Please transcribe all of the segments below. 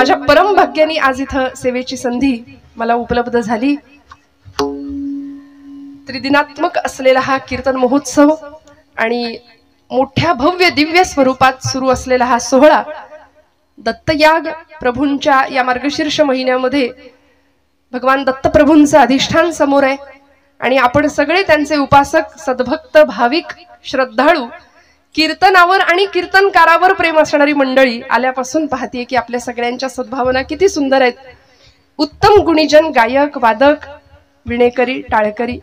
माझ्या परम भाग्याने आज इथं सेवेची संधी मला उपलब्ध झाली। त्रिदिनात्मक असलेला हा कीर्तन महोत्सव आणि मोठ्या भव्य दिव्य स्वरूपात सुरू असलेला हा सोहळा दत्तयाग प्रभूंच्या या मार्गशीर्ष महिन्यामध्ये भगवान दत्त प्रभूंचं अधिष्ठान समोर आहे आणि आपण सगळे त्यांचे उपासक सद्भक्त भाविक श्रद्धाळू कीर्तनावर आणि कीर्तनकारावर प्रेम असणारी मंडळी आल्यापासून पाहते की आपल्या सगळ्यांच्या सद्भावना किती सुंदर आहेत। उत्तम गुणीजन गायक वादक विणेकरी टाळकरी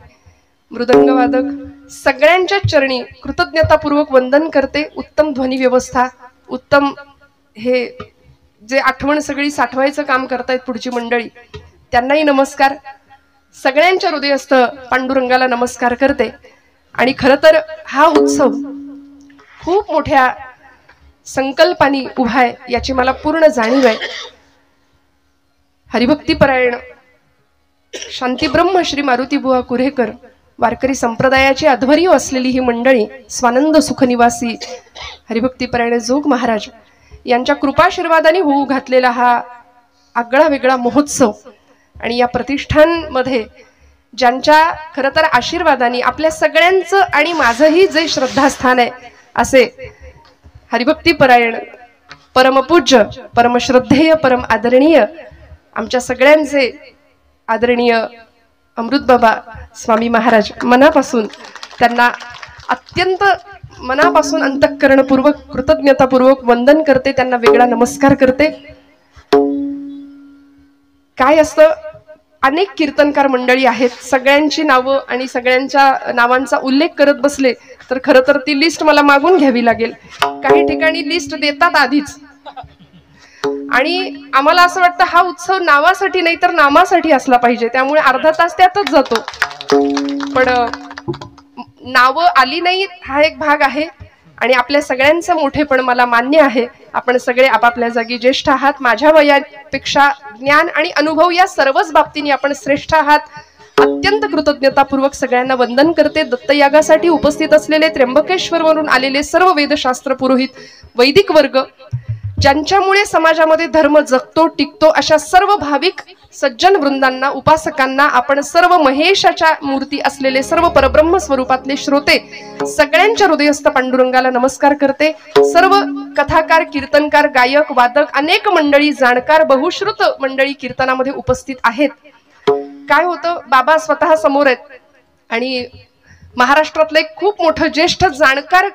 मृदंग वादक सगळ्यांच्या चरणी कृतज्ञतापूर्वक वंदन करते। उत्तम ध्वनी व्यवस्था उत्तम हे जे आठवण सगळी साठवायचं काम करतायत पुढची मंडळी त्यांनाही नमस्कार। सगळ्यांच्या हृदयस्थ पांडुरंगाला नमस्कार करते। आणि खरं तर हा उत्सव खूप मोठ्या संकल्पाने उभा आहे याची मला पूर्ण जाणीव आहे। हरिभक्तीपरायण शांतीब्रह्म श्री मारुतीबुवा कुरेकर वारकरी संप्रदायाची अध्वर्यू असलेली ही मंडळी स्वानंद सुखनिवासी हरिभक्तीपरायण जोग महाराज यांच्या कृपाशीर्वादाने होऊ घातलेला हा आगळा वेगळा महोत्सव आणि या प्रतिष्ठान मध्ये ज्यांच्या खरं तर आशीर्वादाने आपल्या सगळ्यांचं आणि माझंही जे श्रद्धास्थान आहे असे हरिभक्तीपरायण परमपूज्य परमश्रद्धेय परम आदरणीय आमच्या सगळ्यांचे आदरणीय अमृत बाबा स्वामी महाराज मनापासून त्यांना अत्यंत मनापासून अंतःकरणपूर्वक कृतज्ञतापूर्वक वंदन करते। त्यांना वेगळा नमस्कार करते। काय असतं अनेक कीर्तनकार मंडळी आहेत सगळ्यांची नावं आणि सगळ्यांच्या नावांचा उल्लेख करत बसले तर खरं तर ती लिस्ट मला मागून घ्यावी लागेल। काही ठिकाणी लिस्ट देतात आधीच आणि आम्हाला असं वाटतं हा उत्सव नावासाठी नाही तर नामासाठी असला पाहिजे त्यामुळे अर्धा तास त्यातच जातो। पण नावं आली नाही हा एक भाग आहे आणि आपल्या सगळ्यांचं मोठेपण मला मान्य आहे। आपण सगळे आपापल्या जागी ज्येष्ठ आहात। माझ्या वयापेक्षा ज्ञान आणि अनुभव या सर्वच बाबतीने आपण श्रेष्ठ आहात। अत्यंत कृतज्ञतापूर्वक सगळ्यांना वंदन करते। दत्तयागासाठी उपस्थित असलेले त्र्यंबकेश्वरवरून आलेले सर्व वेदशास्त्र पुरोहित वैदिक वर्ग ज्यांच्यामुळे समाजामध्ये धर्म जगतो टिकतो अशा सर्व भाविक सज्जन वृंदांना उपासकांना आपण सर्व महेशाच्या मूर्ती असलेले सर्व परब्रह्म स्वरूपातले श्रोते सगळ्यांच्या हृदयस्थ पांडुरंगाला नमस्कार करते। सर्व कथाकार कीर्तनकार गायक वादक अनेक मंडळी जाणकार बहुश्रुत मंडळी कीर्तनामध्ये उपस्थित आहेत। काय होतं बाबा स्वतः समोर आहेत आणि महाराष्ट्रातलं एक खूप मोठं ज्येष्ठ जाणकार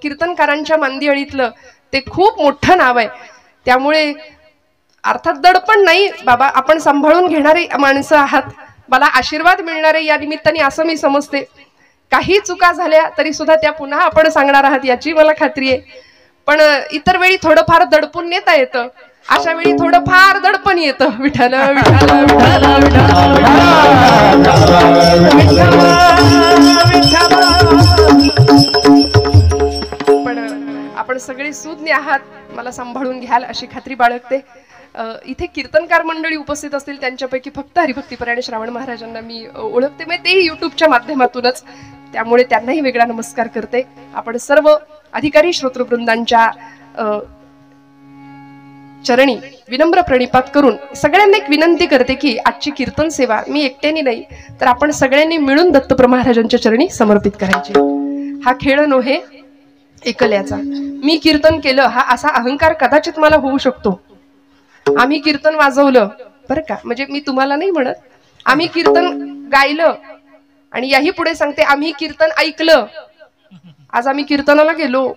कीर्तनकारांच्या मांदियाळीतलं ते खूप मोठं नाव आहे त्यामुळे अर्थात दडपण नाही बाबा आपण सांभाळून घेणारे माणसं आहात। मला आशीर्वाद मिळणारे या निमित्ताने असं मी समजते। काही चुका झाल्या तरी सुद्धा त्या पुन्हा आपण सांगणार आहात याची मला खात्री आहे। पण इतर वेळी थोडंफार दडपून नेता येतं अशा वेळी थोडंफार दडपण येतं। विठ्ठल विठ्ठल पण आपण सगळे सुज्ञ आहात मला सांभाळून घ्याल अशी खात्री बाळगते। इथे कीर्तनकार मंडळी उपस्थित असतील त्यांच्यापैकी फक्त हरिभक्तीपरायण श्रावण महाराजांना मी ओळखते मग तेही युट्यूबच्या माध्यमातूनच त्यामुळे त्यांनाही वेगळा नमस्कार करते। आपण सर्व अधिकारी श्रोतृवृंदांच्या चरणी विनम्र प्रणिपात करून सगळ्यांना एक विनंती करते की आजची कीर्तन सेवा मी एकट्याने नाही तर आपण सगळ्यांनी मिळून दत्तप्रभू महाराजांच्या चरणी समर्पित करायची। हा खेळ नव्हे एकल्याचा। मी कीर्तन केलं हा असा अहंकार कदाचित मला होऊ शकतो। आम्ही कीर्तन वाजवलं बरं का म्हणजे मी तुम्हाला नाही म्हणत आम्ही कीर्तन गायलं आणि याही पुढे सांगते आम्ही कीर्तन ऐकलं। आज आम्ही कीर्तनाला गेलो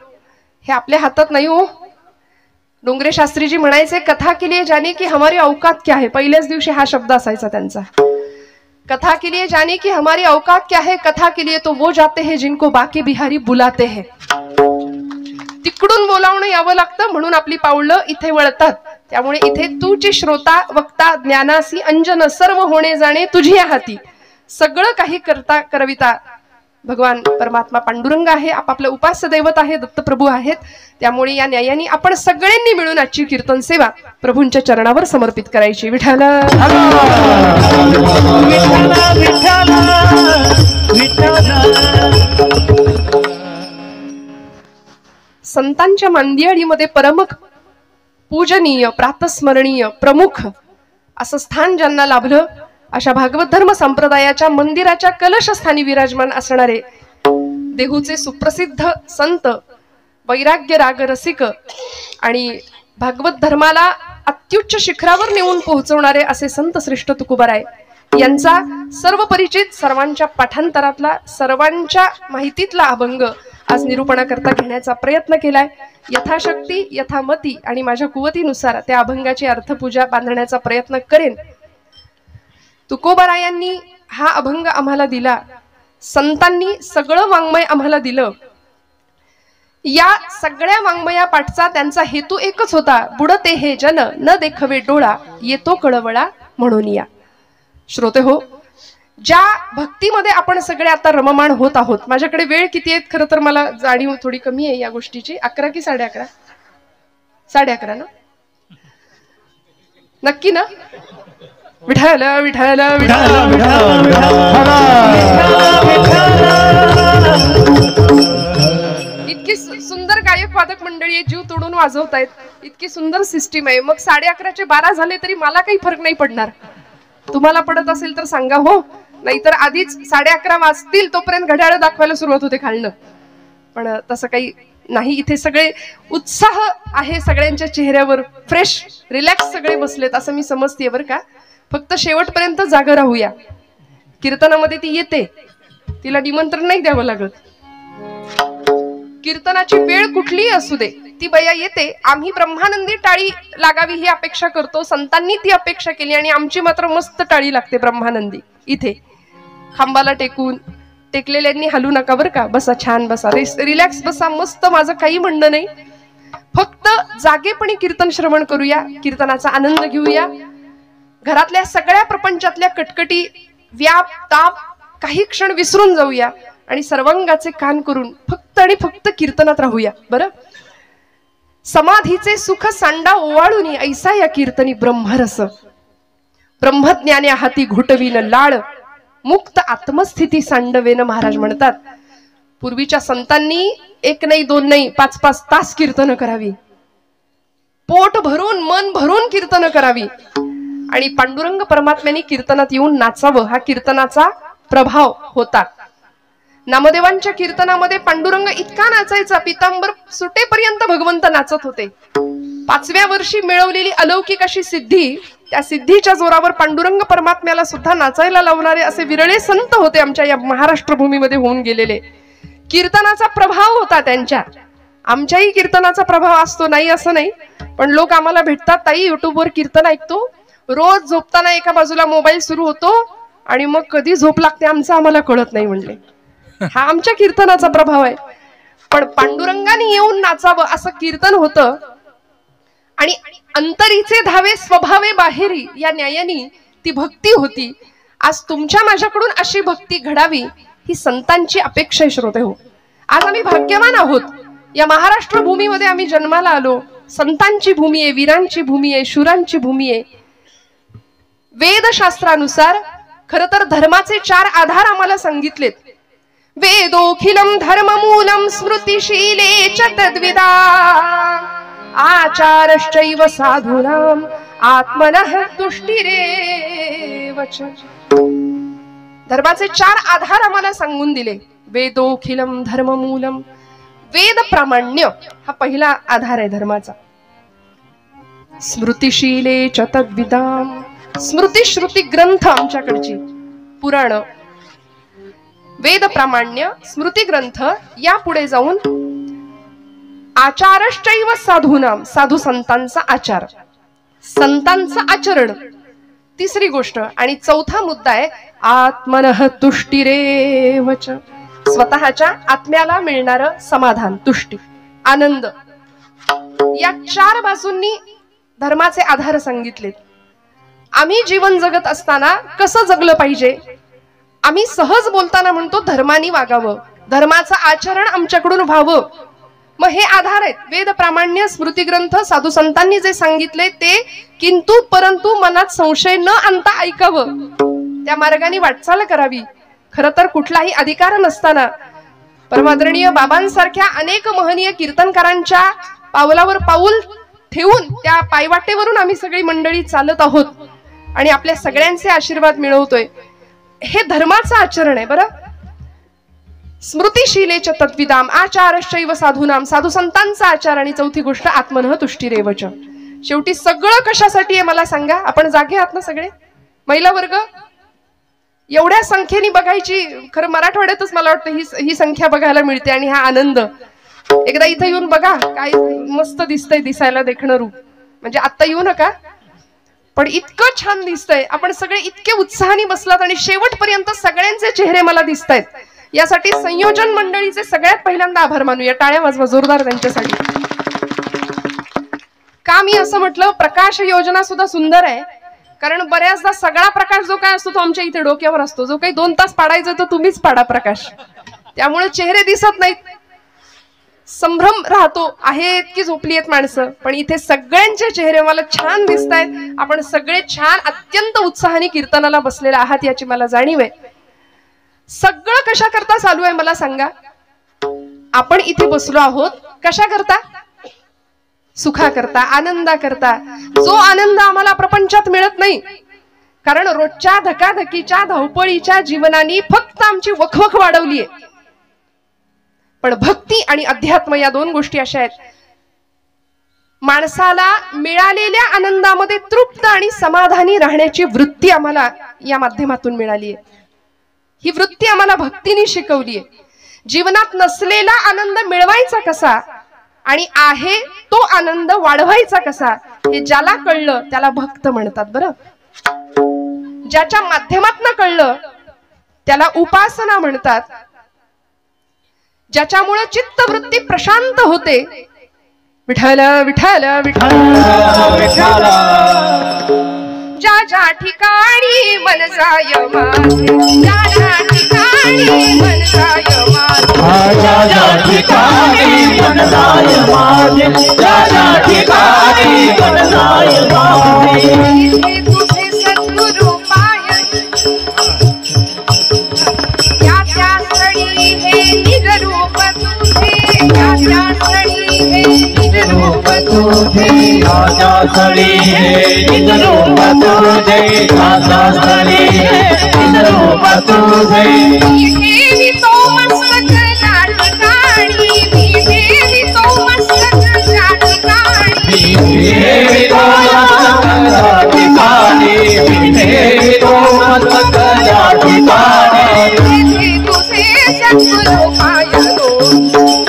हे आपल्या हातात नाही हो। डोंगरे शास्त्रीजी म्हणायचे कथा के लिए जाने की हमारी औकात क्या है पहिल्याच दिवशी हा शब्द असायचा त्यांचा। कथा के लिए जाने की हमारी औकात क्या है कथा के लिए तो वो जाते हैं जिनको बाके बिहारी बुलाते हैं। तिकडून बोलावणं यावं लागतं म्हणून आपली पावलं इथे वळतात। त्यामुळे इथे तूची श्रोता वक्ता ज्ञानासी अंजन सर्व होणे जाणे तुझी हाती सगळं काही करता करविता भगवान परमात्मा पांडुरंग आहे। आपापलं उपास्य दैवत आहे दत्तप्रभू आहेत। त्यामुळे या न्यायाने आपण सगळ्यांनी मिळून आजची कीर्तन सेवा प्रभूंच्या चरणावर समर्पित करायची। विठ्ठल संतांच्या मांदियाळीमध्ये पूजनीय, प्रातस्मरणीय, प्रमुख असं स्थान ज्यांना लाभलं, अशा भागवत धर्म संप्रदायाच्या मंदिराच्या कलशस्थानी विराजमान असणारे देहूचे सुप्रसिद्ध संत, वैराग्य राग रसिक आणि भागवत धर्माला अत्युच्च शिखरावर नेऊन पोहोचवणारे असे संत श्रेष्ठ तुकोबाराय यांचा सर्व परिचित, सर्वांच्या पाठांतरातला, सर्वांच्या माहितीतला अभंग आज निरूपणाकरता घेण्याचा प्रयत्न केलाय. यथाशक्ती, यथामती आणि माझ्या कुवतीनुसार त्या अभंगाची अर्थपूजा बांधण्याचा प्रयत्न करेन. तुकोबारायांनी हा अभंग आम्हाला दिला, संतांनी सगळं वाङ्मय आम्हाला दिलं. या सगळ्या वाङ्मया पाठचा त्यांचा हेतू एकच होता, बुडते हे जन न देखवे डोळा, येतो कळवळा म्हणून या. श्रोते हो, ज्या भक्तीमध्ये आपण सगळे आता रममाण होत आहोत, माझ्याकडे वेळ किती आहेत खरं तर मला जाणीव थोडी कमी आहे या गोष्टीची. 11 की 11:30? 11:30 ना? नक्की ना? विठ्ठल विठ्ठल इतकी सुंदर गायक वादक मंडळी आहे, जीव तोडून वाजवतायत, इतकी सुंदर सिस्टीम आहे. मग 11:30चे 12 झाले तरी मला काही फरक नाही पडणार. तुम्हाला पडत असेल तर सांगा हो, नाहीतर आधीच 11:30 वाजतील तोपर्यंत घड्याळ दाखवायला सुरुवात होते खालनं. पण तसं काही नाही, इथे सगळे उत्साह आहे सगळ्यांच्या चेहऱ्यावर, फ्रेश रिलॅक्स सगळे बसलेत असं मी समजते बरं का. फक्त शेवटपर्यंत जागा राहूया. कीर्तनामध्ये ती येते, तिला निमंत्रण नाही द्यावं लागत. कीर्तनाची वेळ कुठलीही असू दे, ती बया येते. आम्ही ब्रह्मानंदी टाळी लागावी ही अपेक्षा करतो, संतांनी ती अपेक्षा केली आणि आमची मात्र मस्त टाळी लागते ब्रह्मानंदी. इथे खांबाला टेकलेल्यांनी हलू नका बरं का, बसा, छान बसा, रिलॅक्स बसा, मस्त. माझं काही म्हणणं नाही, फक्त जागेपणी कीर्तन श्रवण करूया, कीर्तनाचा आनंद घेऊया. घरातल्या सगळ्या प्रपंचातल्या कटकटी, व्याप, ताप काही क्षण विसरून जाऊया आणि सर्वांगाचे कान करून फक्त आणि फक्त कीर्तनात राहूया. बरं, समाधीचे सुख सांडा ओवाळून ऐसा या कीर्तनी ब्रह्मरस, ब्रह्मज्ञाने हाती घुटवीन लाळ, मुक्त आत्मस्थिती सांडवेन महाराज म्हणतात. पूर्वीच्या संतांनी 1 नाही 2 नाही 5-5 तास कीर्तन करावी, पोट भरून मन भरून कीर्तन करावी आणि पांडुरंग परमात्म्याने कीर्तनात येऊन नाचावं, हा कीर्तनाचा प्रभाव होता. नामदेवांच्या कीर्तनामध्ये पांडुरंग इतका नाचायचा, पितांबर सुटेपर्यंत भगवंत नाचत होते. 5व्या वर्षी मिळवलेली अलौकिक अशी सिद्धी, त्या सिद्धीच्या जोरावर पांडुरंग परमात्म्याला सुद्धा नाचायला लावणारे असे विरळे संत होते आमच्या या महाराष्ट्र भूमीमध्ये होऊन गेलेले. कीर्तनाचा प्रभाव होता त्यांच्या. आमच्याही कीर्तनाचा प्रभाव असतो, नाही असं नाही, पण लोक आम्हाला भेटतात, ताई युट्यूबवर कीर्तन ऐकतो, रोज झोपताना एका बाजूला मोबाईल सुरू होतो आणि मग कधी झोप लागते आमचं आम्हाला कळत नाही म्हणले. हा आमच्या कीर्तनाचा प्रभाव आहे. पण पांडुरंगाने येऊन नाचावं असं कीर्तन होतं आणि अंतरीचे धावे स्वभावे बाहेरी या न्यायानी ती भक्ती होती. आज तुमच्या माझ्याकडून अशी भक्ती घडावी ही संतांची अपेक्षा आहे. श्रोते हो, आज आम्ही भाग्यवान आहोत, या महाराष्ट्र भूमीमध्ये आम्ही जन्माला आलो. संतांची भूमी आहे, वीरांची भूमी आहे, शूरांची भूमी आहे. वेदशास्त्रानुसार खर तर धर्माचे 4 आधार आम्हाला सांगितलेत. वेदोखिलम धर्ममूलम स्मृतिशीले च तद्विदा, आचारश्चैव साधूनाम आत्मनः तुष्टिरेव च. धर्माचे 4 आधार आम्हाला सांगून दिले. वेदोखिलम धर्ममूलम, वेद प्रामाण्य हा पहिला आधार आहे धर्माचा. स्मृतिशीले च तद्विदाम, स्मृती श्रुती ग्रंथ आमच्याकडची पुराण, वेद प्रामाण्य, स्मृती ग्रंथ, या पुढे जाऊन आचारश्चैव साधूनाम, साधू संतांचा आचार, संतांचं आचरण, तिसरी गोष्ट. आणि चौथा मुद्दा आहे आत्मनः तुष्टिरेव च, स्वतःच्या आत्म्याला मिळणारं समाधान, तुष्टी, आनंद. या 4 बाजूंनी धर्माचे आधार सांगितलेत. आम्ही जीवन जगत असताना कसं जगलं पाहिजे, आम्ही सहज बोलताना म्हणतो धर्मानी वागावं, धर्माचं आचरण आमच्याकडून व्हावं. मग हे आधार आहेत, वेद प्रामाण्य, स्मृती ग्रंथ, साधू संतांनी जे सांगितले ते किंतु परंतु मनात संशय न आणता ऐकावं, त्या मार्गाने वाटचाल करावी. खर तर कुठलाही अधिकार नसताना परमादरणीय बाबांसारख्या अनेक महनीय कीर्तनकारांच्या पावलावर पाऊल ठेवून त्या पायवाटेवरून आम्ही सगळी मंडळी चालत आहोत आणि आपल्या सगळ्यांचे आशीर्वाद मिळवतोय. हे धर्माचं आचरण आहे बरं. स्मृतिशीलेच तद्विदाम आचारश्चैव साधूनाम, साधू संतांचा आचार. आणि चौथी गोष्ट आत्मनः तुष्टिरेवच. शेवटी सगळं कशासाठी आहे मला सांगा? आपण जागे आहात ना सगळे? महिला वर्ग एवढ्या संख्येने बघायची, खरं मराठवाड्यातच मला वाटतं ही संख्या बघायला मिळते. आणि हा आनंद एकदा इथं येऊन बघा, काय मस्त दिसतंय, दिसायला देखणं रूप. म्हणजे आत्ता येऊ नका, पण इतकं छान दिसतंय. आपण सगळे इतके उत्साहाने बसलात आणि शेवटपर्यंत सगळ्यांचे चेहरे मला दिसतायत. यासाठी संयोजन मंडळीचे सगळ्यात पहिल्यांदा आभार मानूया. टाळ्या वाजवा जोरदार त्यांच्यासाठी. का मी असं म्हटलं? प्रकाश योजना सुद्धा सुंदर आहे, कारण बऱ्याचदा सगळा प्रकाश जो काय असतो तो आमच्या इथे डोक्यावर असतो. जो काही 2 तास पाडायचा तो तुम्हीच पाडा प्रकाश, त्यामुळे चेहरे दिसत नाहीत, संभ्रम राहतो. आहेत की झोपली आहेत माणसं, पण इथे सगळ्यांचे चेहरे मला छान दिसत आहेत. आपण सगळे छान अत्यंत उत्साहाने कीर्तनाला बसलेले आहात याची मला जाणीव आहे. सगळं कशा करता चालू आहे मला सांगा? आपण इथे बसलो आहोत कशा करता? सुखा करता, आनंदा करता. जो आनंद आम्हाला प्रपंचात मिळत नाही, कारण रोजच्या धकाधकीच्या धावपळीच्या जीवनाने फक्त आमची वखवख वाढवली आहे. पण भक्ती आणि अध्यात्म या 2 गोष्टी अशा आहेत, माणसाला मिळालेल्या आनंदामध्ये तृप्त आणि समाधानी राहण्याची वृत्ती आम्हाला या माध्यमातून मिळाली आहे. ही वृत्ती आम्हाला भक्तीने शिकवली आहे. जीवनात नसलेला आनंद मिळवायचा कसा आणि आहे तो आनंद वाढवायचा कसा, हे ज्याला कळलं त्याला भक्त म्हणतात बरं. ज्याच्या माध्यमातून कळलं त्याला उपासना म्हणतात. ज्याच्यामुळे चित्तवृत्ती प्रशांत होते. विठ्ठल विठ्ठल विठ्ठल विठ्ठल. ज्या ज्या ठिकाणी मन जाय माझे, ज्या ज्या ठिकाणी मन जाय माझे, ज्या ज्या ठिकाणी मन जाय माझे, ज्या ज्या ठिकाणी मन जाय माझे. इथे तुझे सद्गुरु पाय, त्या त्या स्थळी हे निजरूप तुझे, त्या त्या स्थळी हे निजरूप तुझे, राजा स्थळी हे निजरूप तुझे, राजा स्थळी हे निजरूप तुझे. मी ठेवितो मस्तक त्या ठिकाणी, मी ठेवितो मस्तक त्या ठिकाणी, मी ठेवितो मस्तक त्या ठिकाणी, मी ठेवितो मस्तक त्या ठिकाणी. तेथे तुझे सद्गुरु पायलो,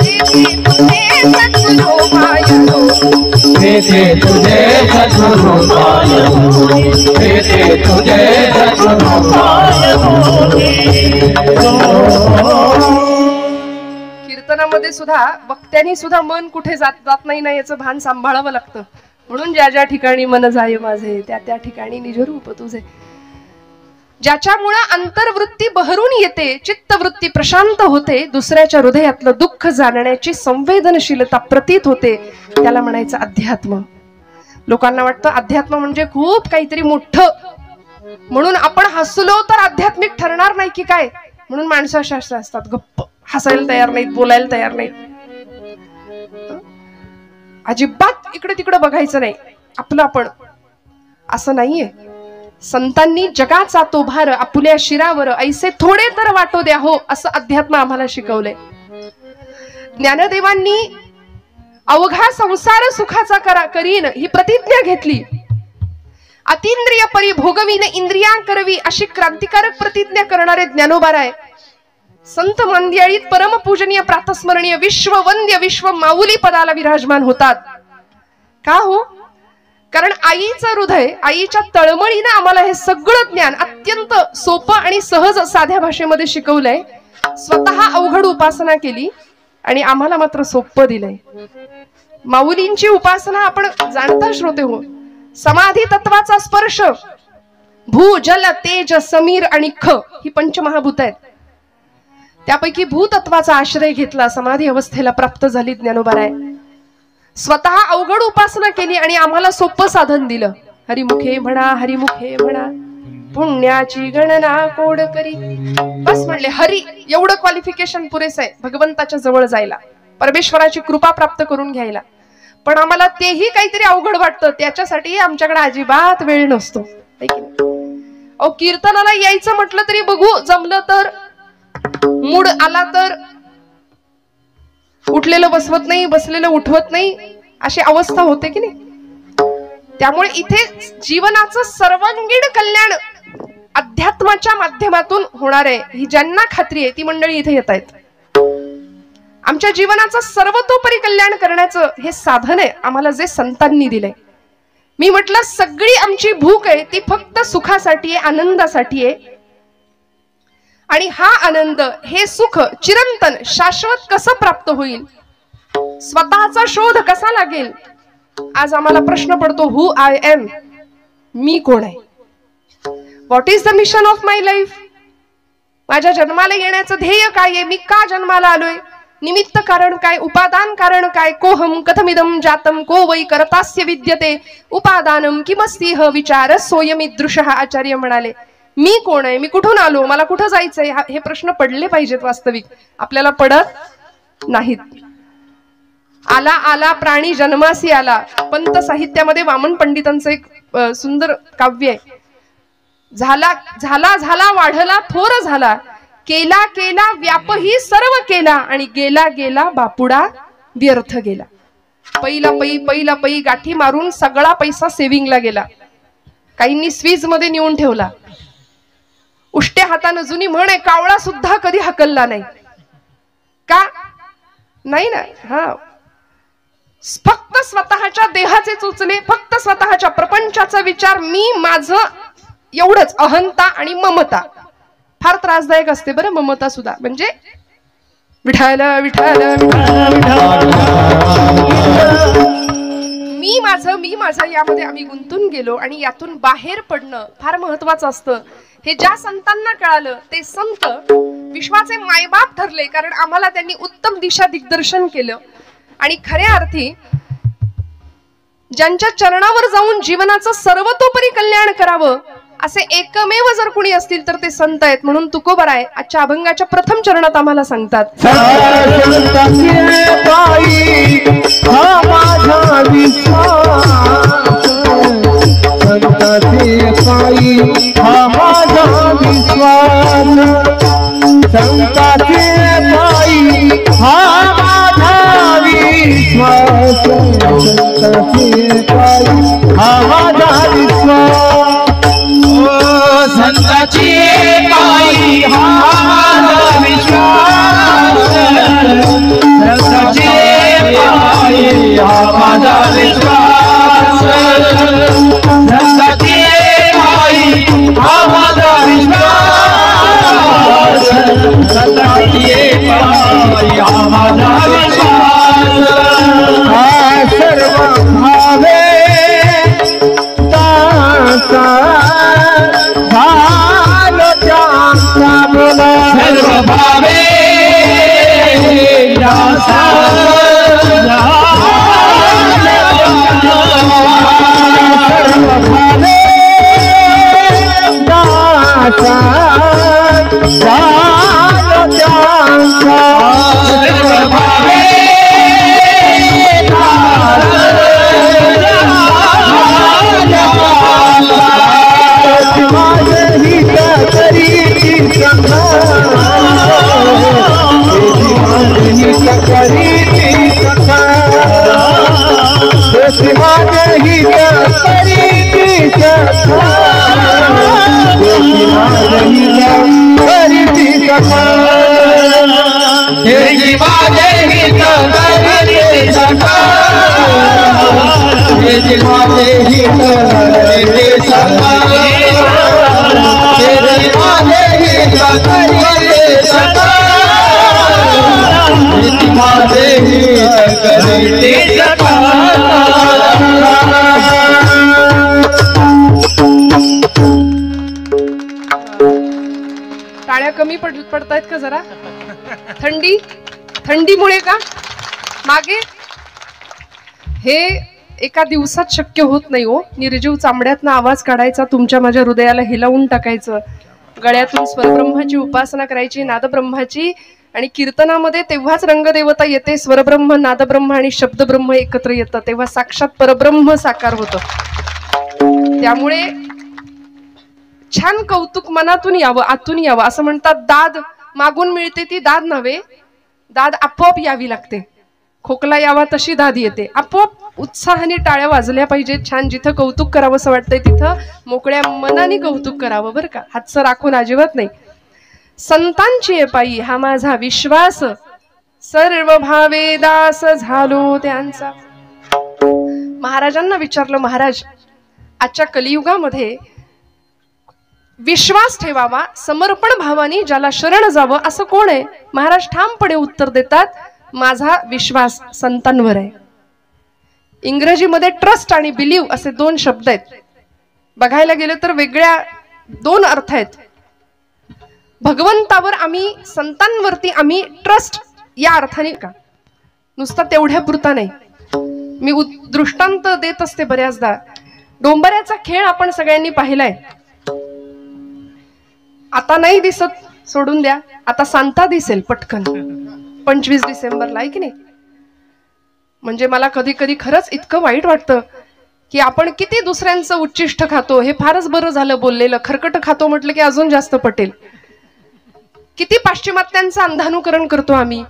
तेथे तुझे सद्गुरु पायलो, तेथे तुझे सद्गुरु पायलो, तेथे तुझे सद्गुरु पायलो. कीर्तनामध्ये सुद्धा वक्त्यांनी सुद्धा मन कुठे जात नाही ना याचं भान सांभाळावं लागतं. म्हणून ज्या ज्या ठिकाणी मन जाय माझे, त्या त्या ठिकाणी निजरूप तुझे. ज्याच्यामुळे अंतर्वृत्ती बहरून येते, चित्तवृत्ती प्रशांत होते, दुसऱ्याच्या हृदयातलं दुःख जाणण्याची संवेदनशीलता प्रतीत होते, त्याला म्हणायचं अध्यात्म. लोकांना वाटतं अध्यात्म म्हणजे खूप काहीतरी मोठं, म्हणून आपण हसलो तर आध्यात्मिक ठरणार नाही की काय, म्हणून माणसं अशा असतात, गप्प हसायला तयार नाहीत, बोलायला तयार नाहीत. अजिबात इकडे तिकडे बघायचं नाही, आपलं आपण. असं नाहीये. संतांनी जगाचा तो भार आपुल्या शिरावर ऐसे थोडे तर वाटो द्या हो, असं अध्यात्म आम्हाला शिकवलंय. ज्ञानदेवांनी अवघा संसार सुखाचा करीन ही प्रतिज्ञा घेतली. अतींद्रिय परी भोगवीन इंद्रिया करवी अशी क्रांतिकारक प्रतिज्ञा करणारे ज्ञानोबाराय संत मंदिळीत परमपूजनीय प्रातस्मरणीय विश्ववंद्य विश्व माऊली पदाला विराजमान होतात. का हो? कारण आईचं हृदय, आईच्या तळमळीने आम्हाला हे सगळं ज्ञान अत्यंत सोपं आणि सहज साध्या भाषेमध्ये शिकवलंय. स्वतः अवघड उपासना केली आणि आम्हाला मात्र सोपं दिलंय. माऊलींची उपासना आपण जाणता श्रोते हो. समाधी तत्वाचा स्पर्श, भू जल तेज समीर आणि ख ही पंचमहाभूत आहेत. त्यापैकी भूतत्वाचा आश्रय घेतला, समाधी अवस्थेला प्राप्त झाली ज्ञानोबाराय. स्वतः अवघड उपासना केली आणि आम्हाला सोपं साधन दिलं. हरिमुखे म्हणा, हरिमुखे म्हणा, पुण्याची गणना कोड करी. बस म्हणले हरी, एवढं क्वालिफिकेशन पुरेसं आहे भगवंताच्या जवळ जायला, परमेश्वराची कृपा प्राप्त करून घ्यायला. पण आम्हाला तेही काहीतरी अवघड वाटतं, त्याच्यासाठी आमच्याकडे अजिबात वेळ नसतो. अहो कीर्तनाला यायचं म्हटलं तरी बघू जमलं तर, मूड आला तर उठलेलं बसवत नाही, बसलेलं उठवत नाही, अशी अवस्था होते की नाही. त्यामुळे इथे जीवनाचं सर्वांगीण कल्याण अध्यात्माच्या माध्यमातून होणार आहे ही ज्यांना खात्री आहे ती मंडळी इथे येत आहेत. आमच्या जीवनाचं सर्वतोपरी कल्याण करण्याचं हे साधन आहे आम्हाला जे संतांनी दिलंय. मी म्हटलं सगळी आमची भूक आहे ती फक्त सुखासाठी आहे, आनंदासाठी आहे. आणि हा आनंद, हे सुख चिरंतन शाश्वत कसं प्राप्त होईल, स्वतःचा शोध कसा लागेल. आज आम्हाला प्रश्न पडतो, हु आय एम, मी कोण आहे, what is the mission of my life. माझ्या जन्माला येण्याचं ध्येय काय आहे, मी का जन्माला आलोय, निमित्त कारण काय, उपादान कारण काय, कोहम कथमिदम जातम को वै करतास्य विद्यते उपादानम किमस्ति ह विचार सोयमीदृशः. आचार्य म्हणाले मी कोण आहे, मी कुठून आलो, मला कुठं जायचंय, हे प्रश्न पडले पाहिजेत. वास्तविक आपल्याला पडत नाहीत. आला आला प्राणी जन्मासी आला, पंत साहित्यामध्ये वामन पंडितांचं एक सुंदर काव्य आहे. झाला झाला झाला वाढला थोर झाला, केला केला व्यापही सर्व केला, आणि गेला गेला बापुडा व्यर्थ गेला. पहिला पै गाठी मारून सगळा पैसा सेव्हिंगला गेला, काहींनी स्वीज मध्ये नेऊन ठेवला. उष्ट्या हातानं जुनी म्हण आहे, कावळा सुद्धा कधी हकलला नाही का, नाही ना. हा, फक्त स्वतःच्या देहाचे चोचले, फक्त स्वतःच्या प्रपंचाचा विचार, मी माझं एवढंच. अहंता आणि ममता फार त्रासदायक असते बरं. ममता सुद्धा म्हणजे विठाल विठाल मी माझं यामध्ये आम्ही गुंतून गेलो, आणि यातून बाहेर पडणं फार महत्वाचं असतं. हे ज्या संतांना कळालं ते संत विश्वाचे मायबाप ठरले, कारण आम्हाला त्यांनी उत्तम दिशा दिग्दर्शन केलं. आणि खऱ्या अर्थी ज्यांच्या चरणावर जाऊन जीवनाचं सर्वतोपरी कल्याण करावं असे एकमेव जर कुणी असतील तर ते संत आहेत. म्हणून तुकोबराय आजच्या अभंगाच्या प्रथम चरणात आम्हाला सांगतात, संताची पायी हा माझा विश्वास, संताची पायी हा माझा विश्वास, संताची पायी हा माझा विश्वास, संताची पायी हा माझा विश्वास. सर्व भावे सर्व भावे टाळ्या कमी पडतायत का जरा? थंडीमुळे का? मागे हे एका दिवसात शक्य होत नाही हो. निर्जीव चांबड्यातनं आवाज काढायचा, तुमच्या माझ्या हृदयाला हिलावून टाकायचं, गळ्यातून स्वरब्रह्माची उपासना करायची, नादब्रह्माची आणि कीर्तनामध्ये तेव्हाच रंगदेवता येते, स्वरब्रह्म, नादब्रह्म आणि शब्दब्रह्म एकत्र येतं, तेव्हा साक्षात परब्रह्म साकार होतं. त्यामुळे छान कौतुक मनातून यावं, आतून यावं. असं म्हणतात, दाद मागून मिळते ती दाद नव्हे, दाद आपोआप यावी लागते. खोकला यावा तशी दाद येते, आपोआप उत्साहाने टाळ्या वाजल्या पाहिजेत. छान जिथं कौतुक करावं असं वाटतंय तिथं मोकळ्या मनाने कौतुक करावं बरं का, हातचं राखून अजिबात नाही. संतांची आहे पायी हा माझा विश्वास, सर्व भावे दास झालो त्यांचा. महाराजांना विचारलं, महाराज आजच्या कलियुगामध्ये विश्वास ठेवावा, समर्पण भावानी ज्याला शरण जावं असं कोण आहे? महाराज ठामपणे उत्तर देतात, माझा विश्वास संतांवर आहे. इंग्रजीमध्ये ट्रस्ट आणि बिलीव असे दोन शब्द आहेत. बघायला गेलं तर वेगळ्या दोन अर्थ आहेत. भगवंतावर आम्ही, संतांवरती आम्ही ट्रस्ट या अर्थाने का, नुसता तेवढ्या पुरता नाही. मी दृष्टांत देत असते बऱ्याचदा. डोंबऱ्याचा खेळ आपण सगळ्यांनी पाहिलाय. आता नाही दिसत, सोडून द्या, आता सांता दिसेल पटकन 25 डिसेंबरला, आहे की नाही? म्हणजे मला कधी कधी खरंच इतकं वाईट वाटतं की आपण किती दुसऱ्यांचं उच्चिष्ट खातो. हे फारच बरं झालं बोललेलं, खरकट खातो म्हटलं की अजून जास्त पटेल. किती पाश्चिमात्यांचं अंधानुकरण करतो आम्ही.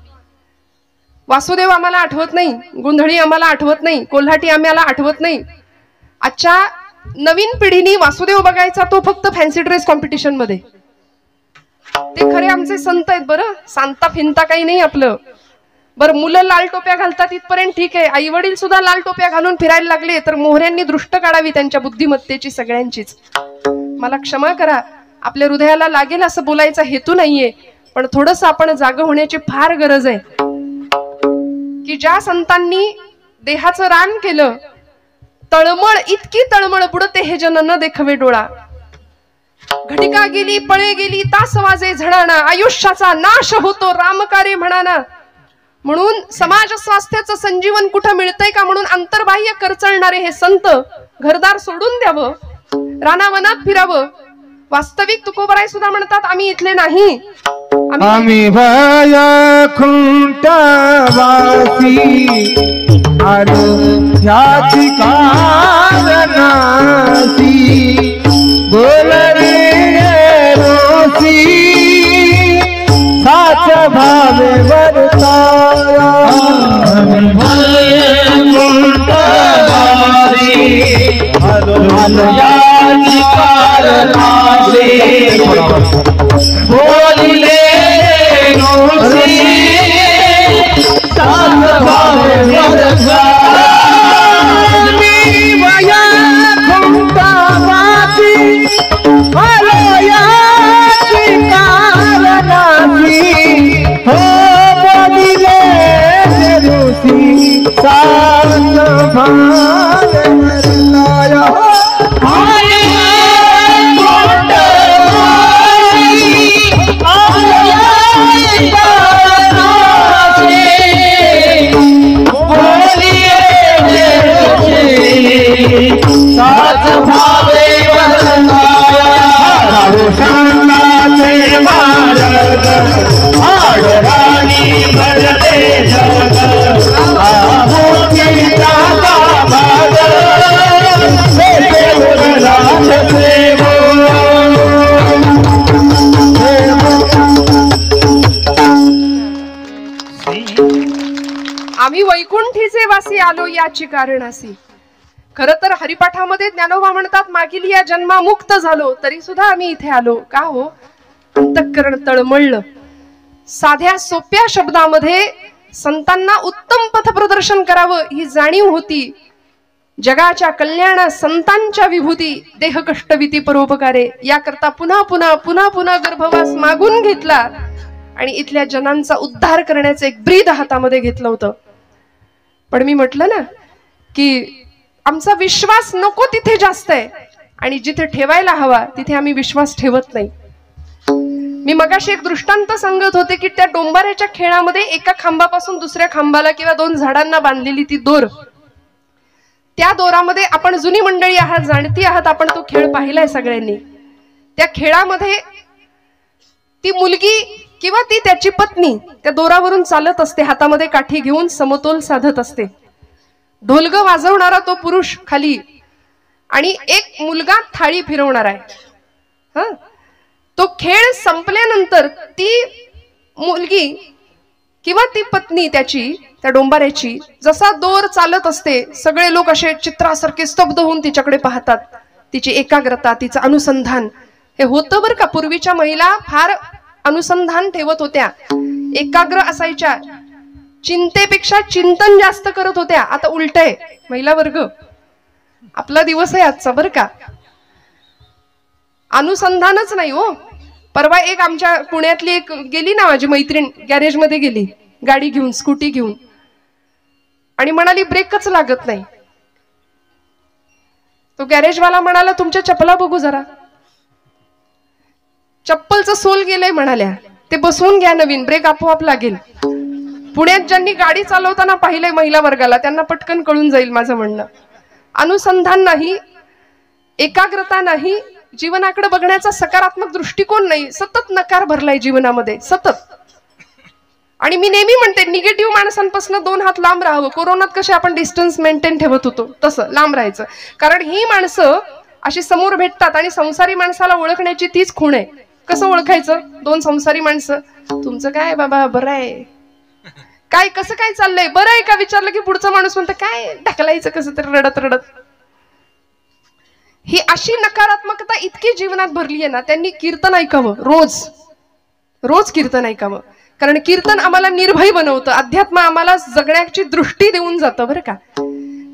वासुदेव आम्हाला आठवत नाही, गोंधळी आम्हाला आठवत नाही, कोल्हाटी आम्हाला आठवत नाही. आजच्या नवीन पिढीने वासुदेव बघायचा तो फक्त फॅन्सी ड्रेस कॉम्पिटिशन मध्ये. ते खरे आमचे संत आहेत बरं, सांता फिंता काही नाही आपलं. बरं, मुलं लाल टोप्या घालतात इथपर्यंत ठीक आहे, आई वडील सुद्धा लाल टोप्या घालून फिरायला लागले तर मोहऱ्यांनी दृष्ट काढावी त्यांच्या बुद्धिमत्तेची सगळ्यांचीच. मला क्षमा करा, आपल्या हृदयाला लागेल असं बोलायचा हेतू नाहीये, पण थोडस आपण जाग होण्याची फार गरज आहे. की ज्या संतांनी देहाचं रान केलं, तळमळ इतकी तळमळ बुडते हे जन न देखवे डोळा. घटिका गेली, पळे गेली, तास वाजे झडाना, आयुष्याचा नाश होतो रामकारे म्हणाना. म्हणून समाज स्वास्थ्याचं संजीवन कुठं मिळतंय का म्हणून अंतर्बाह्य करचळणारे हे संत घरदार सोडून द्यावं, रानावनात फिरावं. वास्तविक तुकोबराय सुद्धा म्हणतात, आम्ही इथले नाही, आम्ही भया खुंटा वासी आलो ह्याची कारणासी. बोल रे रोसी साच भावे वर्ताया. आम्ही भया खुंटा वासी आलो ह्याची कारणासी. बोलिले रोसी साच भावे वर्ताया. वया खुंटा वासी आलो ह्याची कारणासी. हो बोलिले रोसी साच भावे वर्ताया. साच भावे वर्ताया. संतांचे मार्ग आडराणी भरते जग. आहुतीचा भाग देवराज सेवो. आम्ही वैकुंठीचे वासी आलो याची कारणासी. खर तर हरिपाठामध्ये ज्ञानोबा म्हणतात, मागील या जन्मा मुक्त झालो तरी सुद्धा आम्ही इथे आलो का हो? अंतःकरण तळमळलं. साध्या सोप्या शब्दामध्ये संतांना उत्तम पथप्रदर्शन करावं ही जाणीव होती. जगाच्या कल्याण संतांच्या विभूती, देह कष्टविती परोपकारे याकरता पुन्हा पुन्हा पुन्हा पुन्हा गर्भवास मागून घेतला आणि इथल्या जनांचा उद्धार करण्याचं एक ब्रीद हातामध्ये घेतलं होतं. पण मी म्हटलं ना की आमचा विश्वास नको तिथे जास्त आहे आणि जिथे ठेवायला हवा तिथे आम्ही विश्वास ठेवत नाही. मी मगाशी एक दृष्टांत सांगत होते की त्या डोंबाऱ्याच्या खेळामध्ये एका खांबापासून दुसऱ्या खांबाला किंवा दोन झाडांना बांधलेली ती दोर, त्या दोरामध्ये आपण जुनी मंडळी आहात, जाणती आहात, आपण तो खेळ पाहिलाय सगळ्यांनी. त्या खेळामध्ये ती मुलगी किंवा ती त्याची पत्नी त्या दोरावरून चालत असते, हातामध्ये काठी घेऊन समतोल साधत असते. ढोलग वाजवणारा तो पुरुष खाली आणि एक मुलगा थाळी फिरवणार आहे. तो खेळ संपल्यानंतर ती मुलगी किंवा ती पत्नी त्याची, त्या डोंबाऱ्याची, जसा दोर चालत असते सगळे लोक असे चित्रासारखे स्तब्ध होऊन तिच्याकडे पाहतात. तिची एकाग्रता, तिचं अनुसंधान हे होतं बरं का. पूर्वीच्या महिला फार अनुसंधान ठेवत होत्या, एकाग्र असायच्या, चिंतेपेक्षा चिंतन जास्त करत होत्या. आता उलट आहे, महिला वर्ग आपला दिवस आहे आजचा बरं का. अनुसंधानच नाही हो. परवा एक आमच्या पुण्यातली एक गेली ना माझी मैत्रीण, गॅरेज मध्ये गेली गाडी घेऊन, स्कूटी घेऊन, आणि म्हणाली ब्रेकच लागत नाही. तो गॅरेजवाला म्हणाला तुमच्या चपला बघू जरा. चप्पलचं सोल गेलंय म्हणाल्या, ते बसवून घ्या नवीन, ब्रेक आपोआप लागेल. पुण्यात ज्यांनी गाडी चालवताना पाहिलंय महिला वर्गाला त्यांना पटकन कळून जाईल माझं म्हणणं. अनुसंधान नाही, एकाग्रता नाही, जीवनाकडे बघण्याचा सकारात्मक दृष्टिकोन नाही, सतत नकार भरलाय जीवनामध्ये सतत. आणि मी नेहमी म्हणते निगेटिव्ह माणसांपासून 2 हात लांब राहावं. कोरोनात कसे आपण डिस्टन्स मेंटेन ठेवत होतो तसं लांब राहायचं, कारण ही माणसं अशी समोर भेटतात आणि संसारी माणसाला ओळखण्याची तीच खूण आहे. कसं ओळखायचं? 2 संसारी माणसं, तुमचं काय बाबा, बरं आहे काय, कसं काय चाललंय, बरं आहे का विचारलं की पुढचा माणूस म्हणतं काय, ढकलायचं कसं तरी रडत रडत. ही अशी नकारात्मकता इतकी जीवनात भरली आहे ना. त्यांनी कीर्तन ऐकावं, रोज रोज कीर्तन ऐकावं, कारण कीर्तन आम्हाला निर्भय बनवतं, अध्यात्म आम्हाला जगण्याची दृष्टी देऊन जातं बरं का.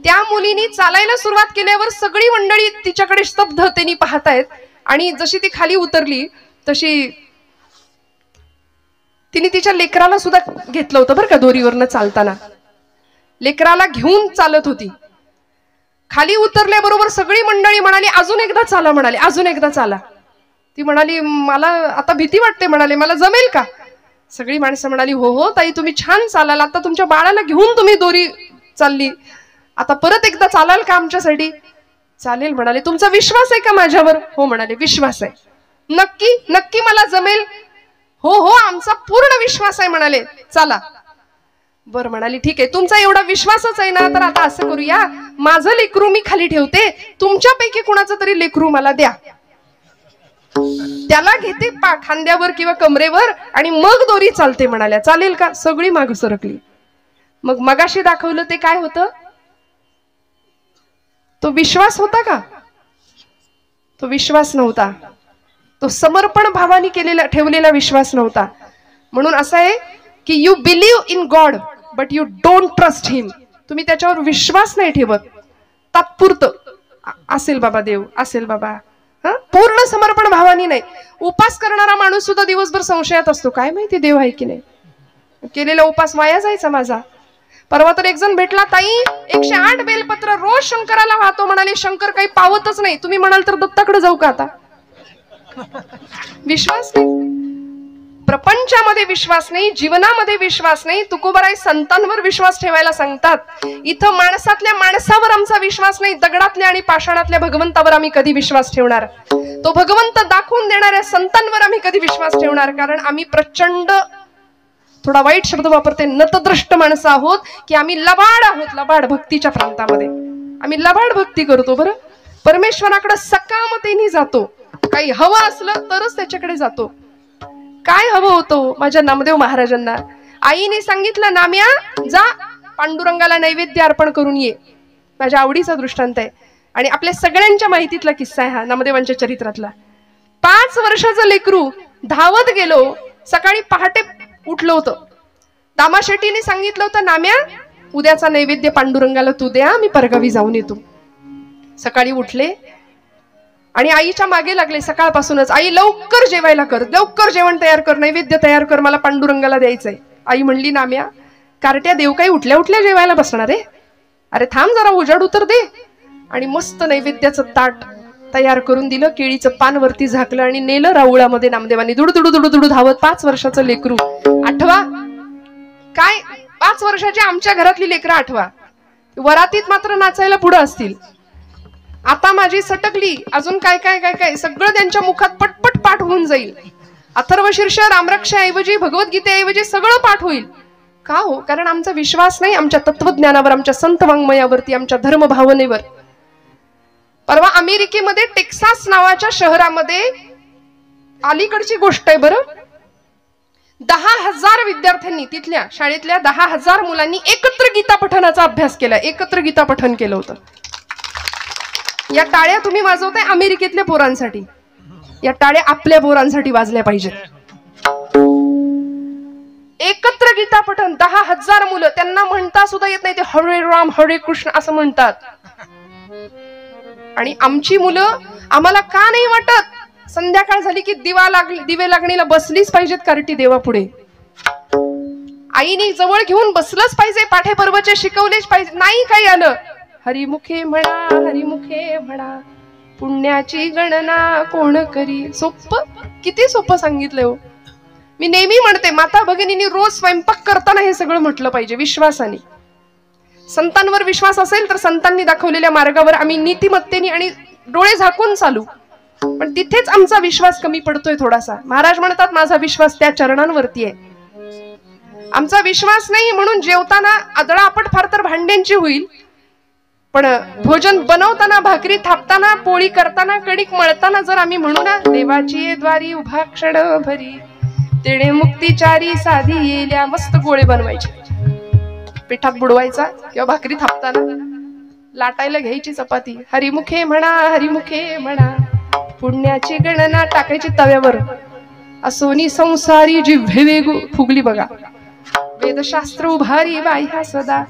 त्या मुलीनी चालायला सुरुवात केल्यावर सगळी मंडळी तिच्याकडे स्तब्धतेने पाहतायत, आणि जशी ती खाली उतरली तशी तिने तिच्या लेकराला सुद्धा घेतलं होतं बरं का. दोरीवरनं चालताना लेकराला घेऊन चालत होती. खाली उतरल्याबरोबर सगळी मंडळी म्हणाली अजून एकदा चाला, म्हणाले अजून एकदा चाला. ती म्हणाली मला आता भीती वाटते, म्हणाले मला जमेल का. सगळी माणसं म्हणाली हो हो ताई तुम्ही छान चालाल, आता तुमच्या बाळाला घेऊन तुम्ही दोरी चालली, आता परत एकदा चालाल का आमच्यासाठी. चालेल म्हणाले. तुमचा विश्वास आहे का माझ्यावर? हो म्हणाले विश्वास आहे. नक्की नक्की मला जमेल? हो हो आमचा पूर्ण विश्वास आहे म्हणाले. चला. बर म्हणाली ठीक आहे, तुमचा एवढा विश्वासच आहे ना, तर आता असं करूया, माझं लेकरू मी खाली ठेवते, तुमच्यापैकी कुणाचं तरी लेकरू मला द्या, त्याला घेते खांद्यावर किंवा कमरेवर आणि मग दोरी चालते म्हणाल्या. चालेल का? सगळी माग सरकली. मग मगाशी दाखवलं ते काय होतं? तो विश्वास होता का? तो विश्वास नव्हता. तो समर्पण भावाने केलेला ठेवलेला विश्वास नव्हता. म्हणून असं आहे की you believe in God but you don't trust him. तुम्ही त्याच्यावर विश्वास नाही ठेवत, तात्पुरतं असेल बाबा देव, असेल बाबा, पूर्ण समर्पण भावानी नाही. उपास करणारा माणूस सुद्धा दिवसभर संशयात असतो, काय माहिती देव आहे की नाही, केलेला उपास वाया जायचा माझा. परवा तर एक जण भेटला, ताई 108 बेलपत्र रोज शंकराला वाहतो म्हणाले, शंकर काही पावतच नाही, तुम्ही म्हणाल तर दत्ताकडे जाऊ का आता. विश्वास नाही, प्रपंचामध्ये विश्वास नाही, जीवनामध्ये विश्वास नाही. तुकोबाराय संतांवर विश्वास ठेवायला सांगतात. इथं माणसातल्या माणसावर आमचा विश्वास नाही, दगडातल्या आणि पाषाणातल्या भगवंतावर आम्ही कधी विश्वास ठेवणार? तो भगवंत दाखवून देणाऱ्या संतांवर आम्ही कधी विश्वास ठेवणार? कारण आम्ही प्रचंड, थोडा वाईट शब्द वापरते, नतद्रष्ट माणसं आहोत, की आम्ही लबाड आहोत. लबाड भक्तीच्या प्रांतामध्ये आम्ही लबाड भक्ती करतो. बरं, परमेश्वराकडे सकामतेने जातो, काही हवं असलं तरच त्याच्याकडे जातो. काय हवं होतं माझ्या नामदेव महाराजांना? आईने सांगितलं नाम्या जा पांडुरंगाला नैवेद्य अर्पण करून ये. माझ्या आवडीचा दृष्टांत आहे आणि आपल्या सगळ्यांच्या माहितीतला किस्सा आहे हा, नामदेवांच्या चरित्रातला. 5 वर्षाचं लेकरू धावत गेलो, सकाळी पहाटे उठलं होतं. दामाशेट्टीने सांगितलं होतं नाम्या उद्याचा नैवेद्य पांडुरंगाला तू द्या, मी परगावी जाऊन येतो. सकाळी उठले आणि आईच्या मागे लागले सकाळपासूनच, आई लवकर जेवायला कर, लवकर जेवण तयार कर, नैवेद्य तयार कर, मला पांडुरंगाला द्यायचंय. आई म्हणली नाम्या कारट्या देव काही उठल्या उठल्या जेवायला बसणार आहे, अरे थांब जरा उजाड उतर दे. आणि मस्त नैवेद्याचं ताट तयार करून दिलं, केळीचं पान वरती झाकलं आणि नेलं राऊळामध्ये नामदेवांनी. दुडू दुडू दुडू धावत. 5 वर्षाचं लेकरू. आठवा काय, 5 वर्षाची आमच्या घरातली लेकरं आठवा. वरातीत मात्र नाचायला पुढे असतील. आता माझी सटकली, अजून काय काय काय काय सगळं त्यांच्या मुखात पटपट पाठ होऊन जाईल. अथर्वशीर्ष रामरक्षाऐवजी भगवद्गीतेऐवजी सगळं पाठ होईल. का हो? कारण आमचा विश्वास नाही आमच्या तत्वज्ञानावर, आमच्या संत वाङ्मयावरती, आमच्या धर्म भावनेवर. परवा अमेरिकेमध्ये टेक्सास नावाच्या शहरामध्ये अलीकडची गोष्ट आहे बरं, 10,000 विद्यार्थ्यांनी, तिथल्या शाळेतल्या 10,000 मुलांनी एकत्र गीता पठणाचा अभ्यास केला, एकत्र गीता पठण केलं होतं. या टाळ्या तुम्ही वाजवताय अमेरिकेतल्या पोरांसाठी, या टाळ्या आपल्या पोरांसाठी वाजल्या पाहिजेत. एकत्र गीता पठण 10,000 मुलं, त्यांना म्हणता सुद्धा येत नाही, ते हरे राम हरे कृष्ण असं म्हणतात. आणि आमची मुलं, आम्हाला का नाही वाटत संध्याकाळ झाली की दिवे लागणीला बसलीच पाहिजेत कार्टी देवापुढे, आईने जवळ घेऊन बसलंच पाहिजे, पाठे पर्वचे शिकवलेच पाहिजे. नाही काही आलं, हरिमुखे म्हणा हरिमुखे म्हणा, पुण्याची गणना कोण करी. सोपं, किती सोपं सांगितलंय हो. मी नेहमी म्हणते माता भगिनींनी रोज स्वयंपाक करताना हे सगळं म्हटलं पाहिजे विश्वासाने. संतांवर विश्वास असेल तर संतांनी दाखवलेल्या मार्गावर आम्ही नीतिमत्तेने आणि डोळे झाकून चालू. पण तिथेच आमचा विश्वास कमी पडतोय थोडासा. महाराज म्हणतात माझा विश्वास त्या चरणांवरती आहे. आमचा विश्वास नाही म्हणून जेवताना आदळापट फार तर भांड्यांची होईल, पण भोजन बनवताना, भाकरी थापताना, पोळी करताना, कणिक मळताना जर आम्ही म्हणू ना देवाची द्वारी उभा क्षण भरी, तेणे मुक्तीचारी साधी येल्या, मस्त गोळे बनवायचे, पिठात बुडवायचा किंवा भाकरी थापताना लाटायला घ्यायची चपाती, हरिमुखे म्हणा हरिमुखे म्हणा, पुण्याची गणना टाकायची तव्यावर, असोनी संसारी जिव्हे वेगू फुगली बघा, वेदशास्त्र उभारी बाह्या सदा,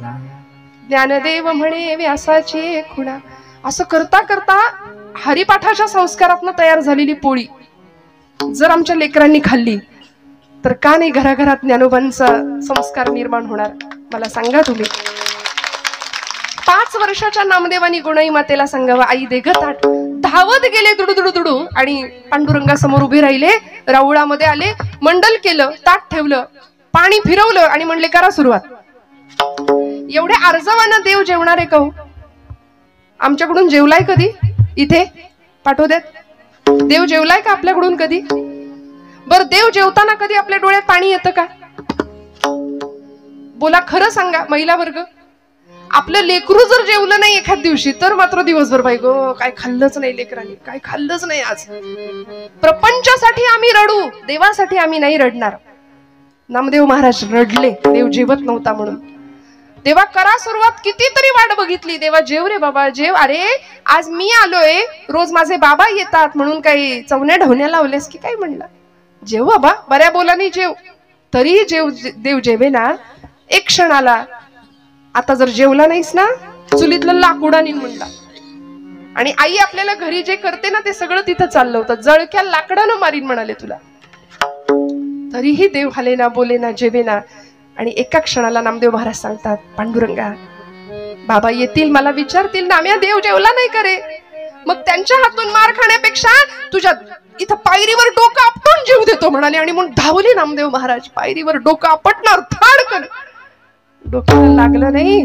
ज्ञानदेव म्हणे व्यासाची खुणा. असं करता करता हरिपाठाच्या संस्कारातनं तयार झालेली पोळी जर आमच्या लेकरांनी खाल्ली तर का नाही घराघरात ज्ञानोबांचा संस्कार निर्माण होणार? मला सांगा तुम्ही. 5 वर्षाच्या नामदेवानी गुणाई मातेला सांगावं आई दे ग ताट, धावत गेले दुडू आणि पांडुरंगासमोर उभे राहिले, राऊळामध्ये आले, मंडल केलं, ताट ठेवलं, पाणी फिरवलं आणि म्हणले करा सुरुवात. एवढे अर्जवानं देव जेवणार आहे का हो? आमच्याकडून जेवलाय कधी? इथे पाठवू देत. देव जेवलाय का आपल्याकडून कधी? बर देव जेवताना कधी आपल्या डोळ्यात पाणी येतं का? बोला खरं सांगा महिला वर्ग. आपलं लेकरू जर जेवलं नाही एखाद दिवशी तर मात्र दिवसभर बाई गो काय खाल्लंच नाही लेकरांनी, काय खाल्लंच नाही आज. प्रपंचासाठी आम्ही रडू, देवासाठी आम्ही नाही रडणार. नामदेव महाराज रडले देव जेवत नव्हता म्हणून. देवा करा सुरुवात, कितीतरी वाट बघितली, देवा जेव रे बाबा जेव. अरे आज मी आलोय, रोज माझे बाबा येतात म्हणून काही चवण्या ढवण्या लावल्यास की काय? म्हणला जेव बाबा, बऱ्या बोलानी जेव. तरी देव जेवे ना एक क्षणाला. आता जर जेवला नाहीस ना चुलीतलं लाकूडानी म्हणला. आणि आई आपल्याला घरी जे करते ना ते सगळं तिथं चाललं होतं, जळक्या लाकडानं मारीन म्हणाले तुला. तरीही देव हाले ना बोले ना जेवे ना. आणि एका क्षणाला नामदेव महाराज सांगतात पांडुरंगा बाबा येतील मला विचारतील नाम्या देव जेवला नाही करे, मग त्यांच्या हातून मार खाण्यापेक्षा तुझ्या इथं पायरीवर डोकं आपटून जीव देतो म्हणाले. आणि म्हणून धावले नामदेव महाराज, पायरीवर डोकं आपटणार, थाडकन डोक्याला लागलं नाही.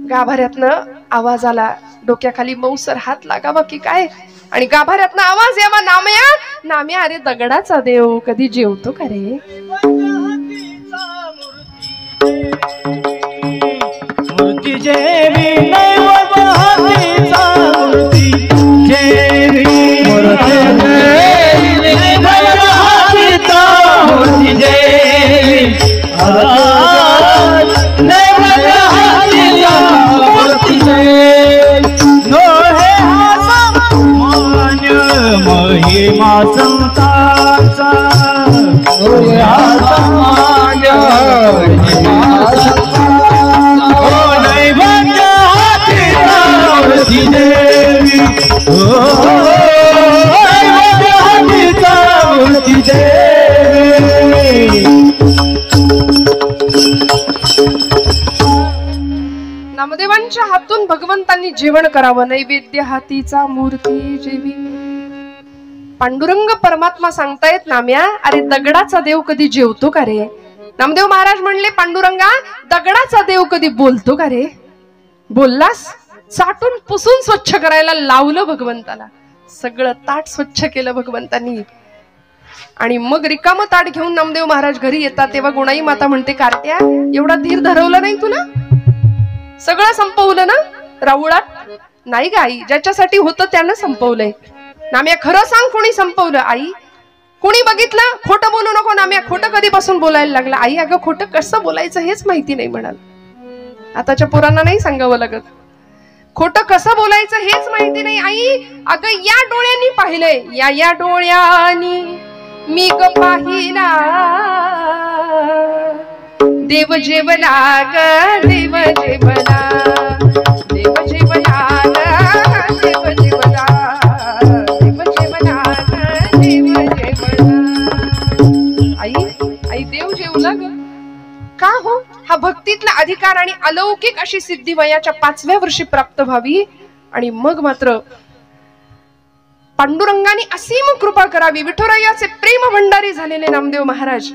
गाभाऱ्यातनं आवाज आला, डोक्याखाली मौसर हात लागावा की काय, आणि गाभाऱ्यातनं आवाज यावा नाम्या नाम्या. अरे दगडाचा देव कधी जेवतो का रे? मूर्ती जेवी नैवहातीचा मूर्ती जेवी, मूर्ती जेवी नैवहातीचा मूर्ती जेवी, नैवहातीचा मूर्ती जेवी. नो हे सामान्य महिमा संतांचा, नो हे सामान्य देवी, नामदेवांच्या हातून भगवंतांनी जेवण करावं. नैवेद्य हातीचा मूर्ती जेवी. पांडुरंग परमात्मा सांगतायत नाम्या अरे दगडाचा देव कधी जेवतो का रे? नामदेव महाराज म्हणले पांडुरंगा दगडाचा देव कधी बोलतो का रे? बोललास? चाटून पुसून स्वच्छ करायला लावलं भगवंताला, सगळं ताट स्वच्छ केलं भगवंतांनी. आणि मग रिकामं ताट घेऊन नामदेव महाराज घरी येतात तेव्हा गुणाई माता म्हणते, कार्ट्या एवढा धीर धरवला नाही तुला, सगळं संपवलं ना राऊळात? नाही ग आई, ज्याच्यासाठी होतं त्यानं संपवलंय. नाम्या खरं सांग, कोणी संपवलं? आई कोणी बघितलं? खोटं बोलू नको नाम्या, खोटं कधीपासून बोलायला लागला? आई अगं खोटं कसं बोलायचं हेच माहिती नाही म्हणाल. आताच्या पोरांना नाही सांगावं लागत, खोटं कसं बोलायचं हेच माहिती नाही. आई अगं या डोळ्यांनी पाहिलंय, या डोळ्यांनी मी ग पाहिला देव जेवला ग, देव जेवला, देव जेवला ग, देव जेवला, देव जेवला ग, देव जेवला. आई देव जेवला ग का हो? हा भक्तीतला अधिकार आणि अलौकिक अशी सिद्धी वयाच्या 5व्या वर्षी प्राप्त व्हावी आणि मग मात्र पांडुरंगाने असीम कृपा करावी. विठुरायाचे प्रेम भंडारी झालेले नामदेव महाराज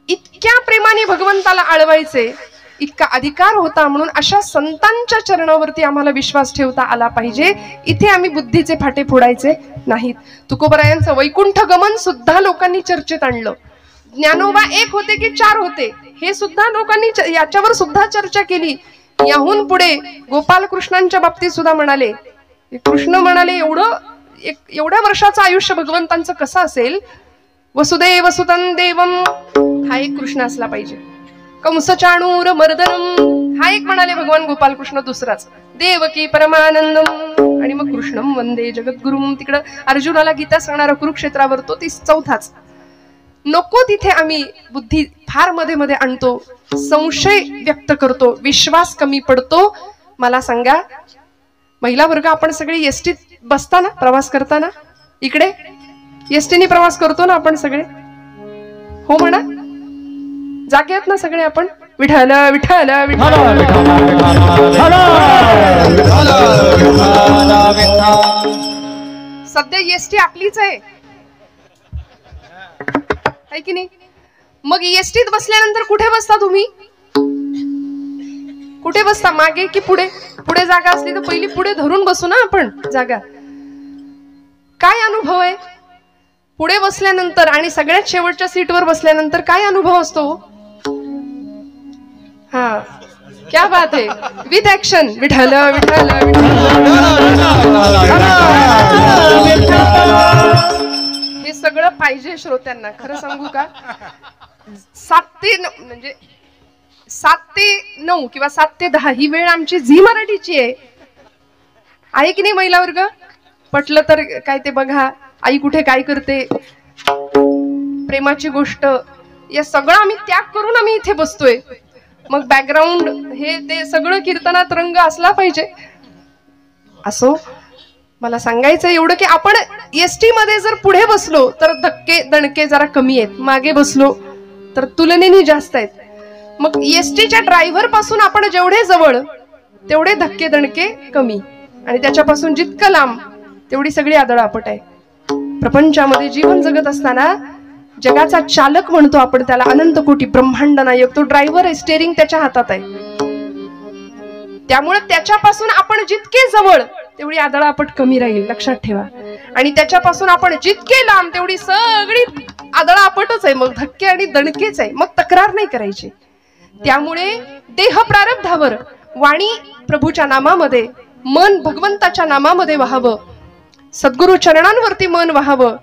इतक्या प्रेमाने भगवंताला आळवायचे, इतका अधिकार होता. म्हणून अशा संतांच्या चरणावरती आम्हाला विश्वास ठेवता आला पाहिजे. इथे आम्ही बुद्धीचे फाटे फोडायचे नाहीत. तुकोबरायांचं वैकुंठ गमन सुद्धा लोकांनी चर्चेत आणलं. ज्ञानोबा एक होते की 4 होते हे सुद्धा लोकांनी याच्यावर सुद्धा चर्चा केली. याहून पुढे गोपाल कृष्णांच्या बाबतीत सुद्धा म्हणाले, कृष्ण म्हणाले एवढ्या वर्षाचं आयुष्य भगवंतांचं कसं असेल? वसुदेव सुतं देवम हा एक कृष्ण असला पाहिजे. कंस चाणूर मर्दनम हा एक म्हणाले भगवान गोपाल कृष्ण. दुसराच देवकी परमानंदम आणि मग कृष्णम वंदे जगद्गुरुम. तिकडं अर्जुनाला गीता सांगणारा कुरुक्षेत्रावर तो 4थाच. नको तिथे आम्ही बुद्धी फार मध्ये मध्ये आणतो, संशय व्यक्त करतो, विश्वास कमी पडतो. मला सांगा, महिला वर्ग आपण सगळे एसटीत बसताना प्रवास करताना, इकडे एसटीने प्रवास करतो ना आपण सगळे? हो म्हणा, जागे आहेत ना सगळे आपण? विठ्ठल विठ्ठल विठ्ठल. सध्या एसटी आपलीच आहे की नाही? मग एसटीत बसल्यानंतर कुठे बसता तुम्ही? कुठे बसता, मागे की पुढे? पुढे जागा असली तर पहिली पुढे धरून बसू ना आपण जागा. काय अनुभव आहे पुढे बसल्यानंतर आणि सगळ्यात शेवटच्या सीटवर बसल्यानंतर? काय अनुभव असतो? हा, क्या बात है, विथ ऍक्शन. विठ्ठल विठ्ठल हे सगळं पाहिजे श्रोत्यांना. खरं सांगू का, 7 ते 9 म्हणजे 7 ते 9 किंवा 7 ते 10 ही वेळ आमची झी मराठीची आहे की नाही महिला वर्ग? पटलं तर काय ते बघा, आई कुठे काय करते, प्रेमाची गोष्ट, या सगळं आम्ही त्याग करून आम्ही इथे बसतोय. मग बॅकग्राऊंड हे ते सगळं कीर्तनात रंग असला पाहिजे. असो, मला सांगायचं एवढं की आपण एसटी मध्ये जर पुढे बसलो तर धक्के दणके जरा कमी आहेत, मागे बसलो तर तुलनेने जास्त आहेत. मग एसटीच्या ड्रायव्हर पासून आपण जेवढे जवळ तेवढे धक्के दणके कमी, आणि त्याच्यापासून जितकं लांब तेवढी सगळी आदळआपट आहे. प्रपंचामध्ये जीवन जगत असताना जगाचा चालक म्हणतो आपण त्याला, अनंत कोटी ब्रह्मांड नायक. तो ड्रायव्हर आहे, स्टेरिंग त्याच्या हातात आहे. त्यामुळे त्याच्यापासून आपण जितके जवळ तेवढी आदळआपट कमी राहील, लक्षात ठेवा. आणि त्याच्यापासून आपण जितके लांब तेवढी सगळी आदळआपटच आहे, मग धक्के आणि दणकेच आहे. मग तक्रार नाही करायची. त्यामुळे देह प्रारब्धावर वाणी प्रभूच्या नामामध्ये, मन भगवंताच्या नामामध्ये व्हावं, सद्गुरु चरणांवरती मन व्हावं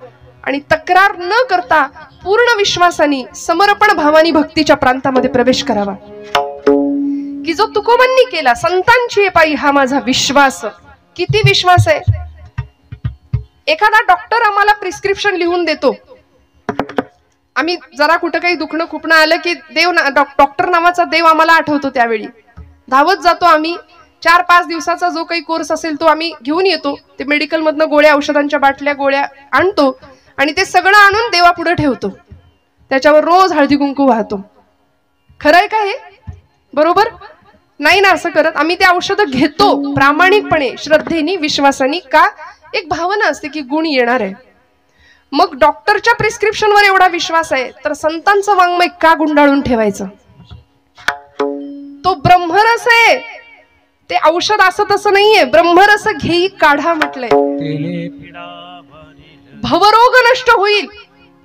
आणि तक्रार न करता पूर्ण विश्वासाने समर्पण भावानी भक्तीच्या प्रांतामध्ये प्रवेश करावा. की जो तुकोबांनी केला, संतांची पायी हा माझा विश्वास. किती विश्वास आहे? एखादा डॉक्टर आम्हाला प्रिस्क्रिप्शन लिहून देतो, आम्ही जरा कुठं काही दुखणं खुपणं आलं की देव डॉक्टर नावाचा देव आम्हाला आठवतो. त्यावेळी धावत जातो आम्ही. 4-5 दिवसाचा जो काही कोर्स असेल तो आम्ही घेऊन येतो. ते मेडिकल मधनं गोळ्या, औषधांच्या बाटल्या, गोळ्या आणतो आणि ते सगळं आणून देवापुढे ठेवतो. त्याच्यावर रोज हळदी कुंकू वाहतो. खरंय का हे? बरोबर नाही ना असं करत. आम्ही ते औषधं घेतो प्रामाणिकपणे, श्रद्धेने, विश्वासाने. का? एक भावना असते की गुण येणार आहे. मग डॉक्टरच्या प्रिस्क्रिप्शनवर एवढा विश्वास आहे तर संतांचं वाङ्मय का गुंडाळून ठेवायचं? तो ब्रह्मरस आहे, ते औषध असं तसं नाहीये. ब्रह्मरस घेई काढा म्हटलंय. भवरोग नष्ट होईल,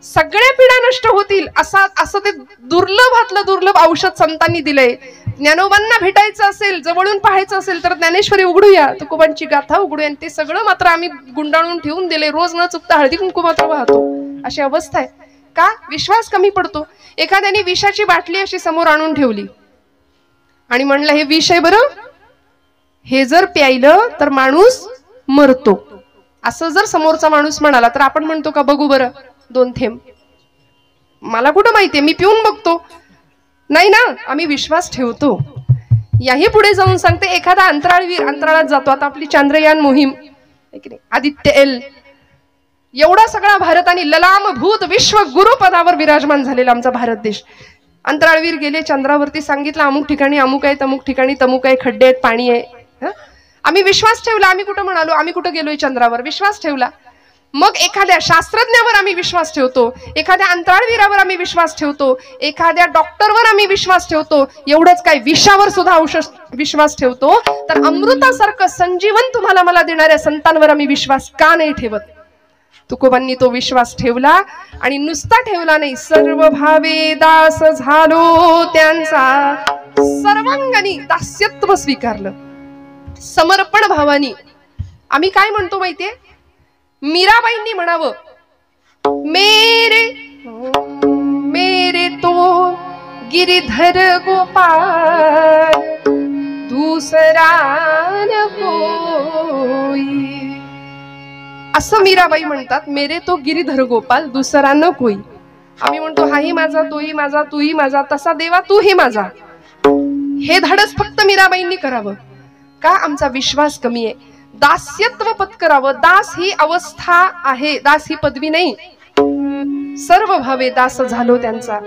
सगळ्या पिढा नष्ट होतील असं ते दुर्लभातलं दुर्लभ औषध संतांनी दिलंय. ज्ञानोबांना भेटायचं असेल, जवळून पाहायचं असेल तर ज्ञानेश्वरी उघडूया, तुकोबांची गाथा उघडूया. ते सगळं मात्र आम्ही गुंडाळून ठेवून दिले. रोज न चुकता हळदी कुंकू मात्र वाहतो. अशी अवस्था आहे. का? विश्वास कमी पडतो. एखाद्याने विषाची बाटली अशी समोर आणून ठेवली आणि म्हणलं हे विष आहे बरं, हे जर प्यायलं तर माणूस मरतो, असं जर समोरचा माणूस म्हणाला तर आपण म्हणतो का बघू बरं 2 थेंब, मला कुठं माहितीये, मी पिऊन बघतो. नाही ना, आम्ही विश्वास ठेवतो. याही पुढे जाऊन सांगते, एखादा अंतराळवीर अंतराळात जातो. आता आपली चांद्रयान मोहीम, आदित्य एल, एवढा सगळा भारत आणि ललामभूत विश्व गुरुपदावर विराजमान झालेला आमचा भारत देश. अंतराळवीर गेले चंद्रावरती, सांगितलं अमुक ठिकाणी अमुक आहे, तमुक ठिकाणी तमुक आहे, खड्डे आहेत, पाणी आहे. आम्ही विश्वास ठेवला. आम्ही कुठं म्हणालो आम्ही कुठं गेलोय चंद्रावर, विश्वास ठेवला. मग एखाद्या शास्त्रज्ञावर आम्ही विश्वास ठेवतो, एखाद्या अंतराळवीरावर आम्ही विश्वास ठेवतो, एखाद्या डॉक्टरवर आम्ही विश्वास ठेवतो. एवढंच काय, विषावर सुद्धा विश्वास ठेवतो. तर अमृतासारखं संजीवन तुम्हाला मला देणाऱ्या संतांवर आम्ही विश्वास का नाही ठेवत? तुकोबांनी तो विश्वास ठेवला आणि नुसता ठेवला नाही, सर्व भावे दास झालो त्यांचा, सर्वांगानी दास्यत्व स्वीकारलं, समर्पण भावानी. आम्ही काय म्हणतो माहितीये, मीराबाईंनी म्हणावं, मेरे मेरे तो गिरिधर गोपाल दूसरा न कोई, असं मीराबाई म्हणतात. मेरे तो गिरिधर गोपाल दुसरा न कोई. आम्ही म्हणतो हाही माझा, तोही माझा, तूही माझा, तसा देवा तूही माझा. हे धाडस फक्त मीराबाईंनी करावं. का? आमचा विश्वास कमी आहे. दास्यत्व पत्करावं. दास ही अवस्था आहे, दास ही पदवी नाही. सर्व भावे दास झालो त्यांचा.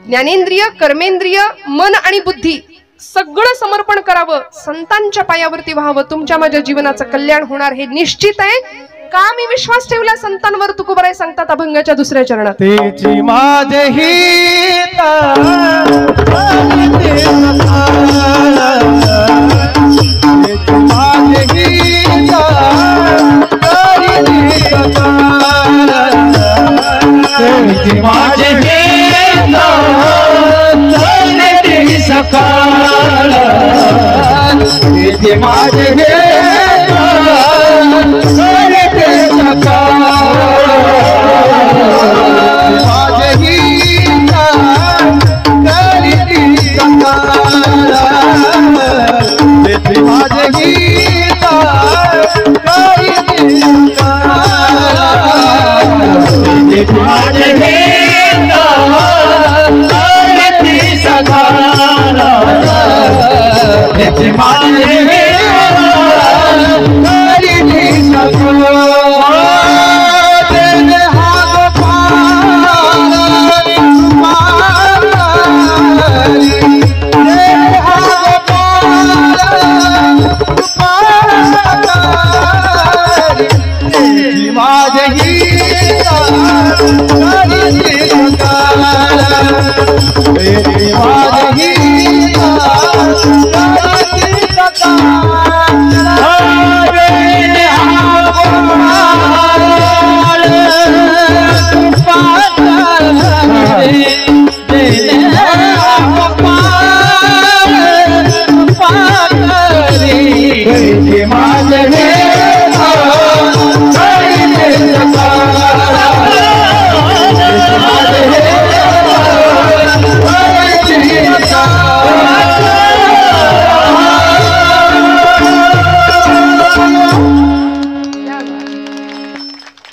ज्ञानेंद्रिय, कर्मेंद्रिय, मन आणि बुद्धी सगळं समर्पण करावं, संतांच्या पायावरती व्हावं. तुमच्या माझ्या जीवनाचं कल्याण होणार हे निश्चित आहे. का? मी विश्वास ठेवला संतांवर. तुकोबाराय सांगतात अभंगाच्या 2ऱ्या चरणात, तेची माझे हित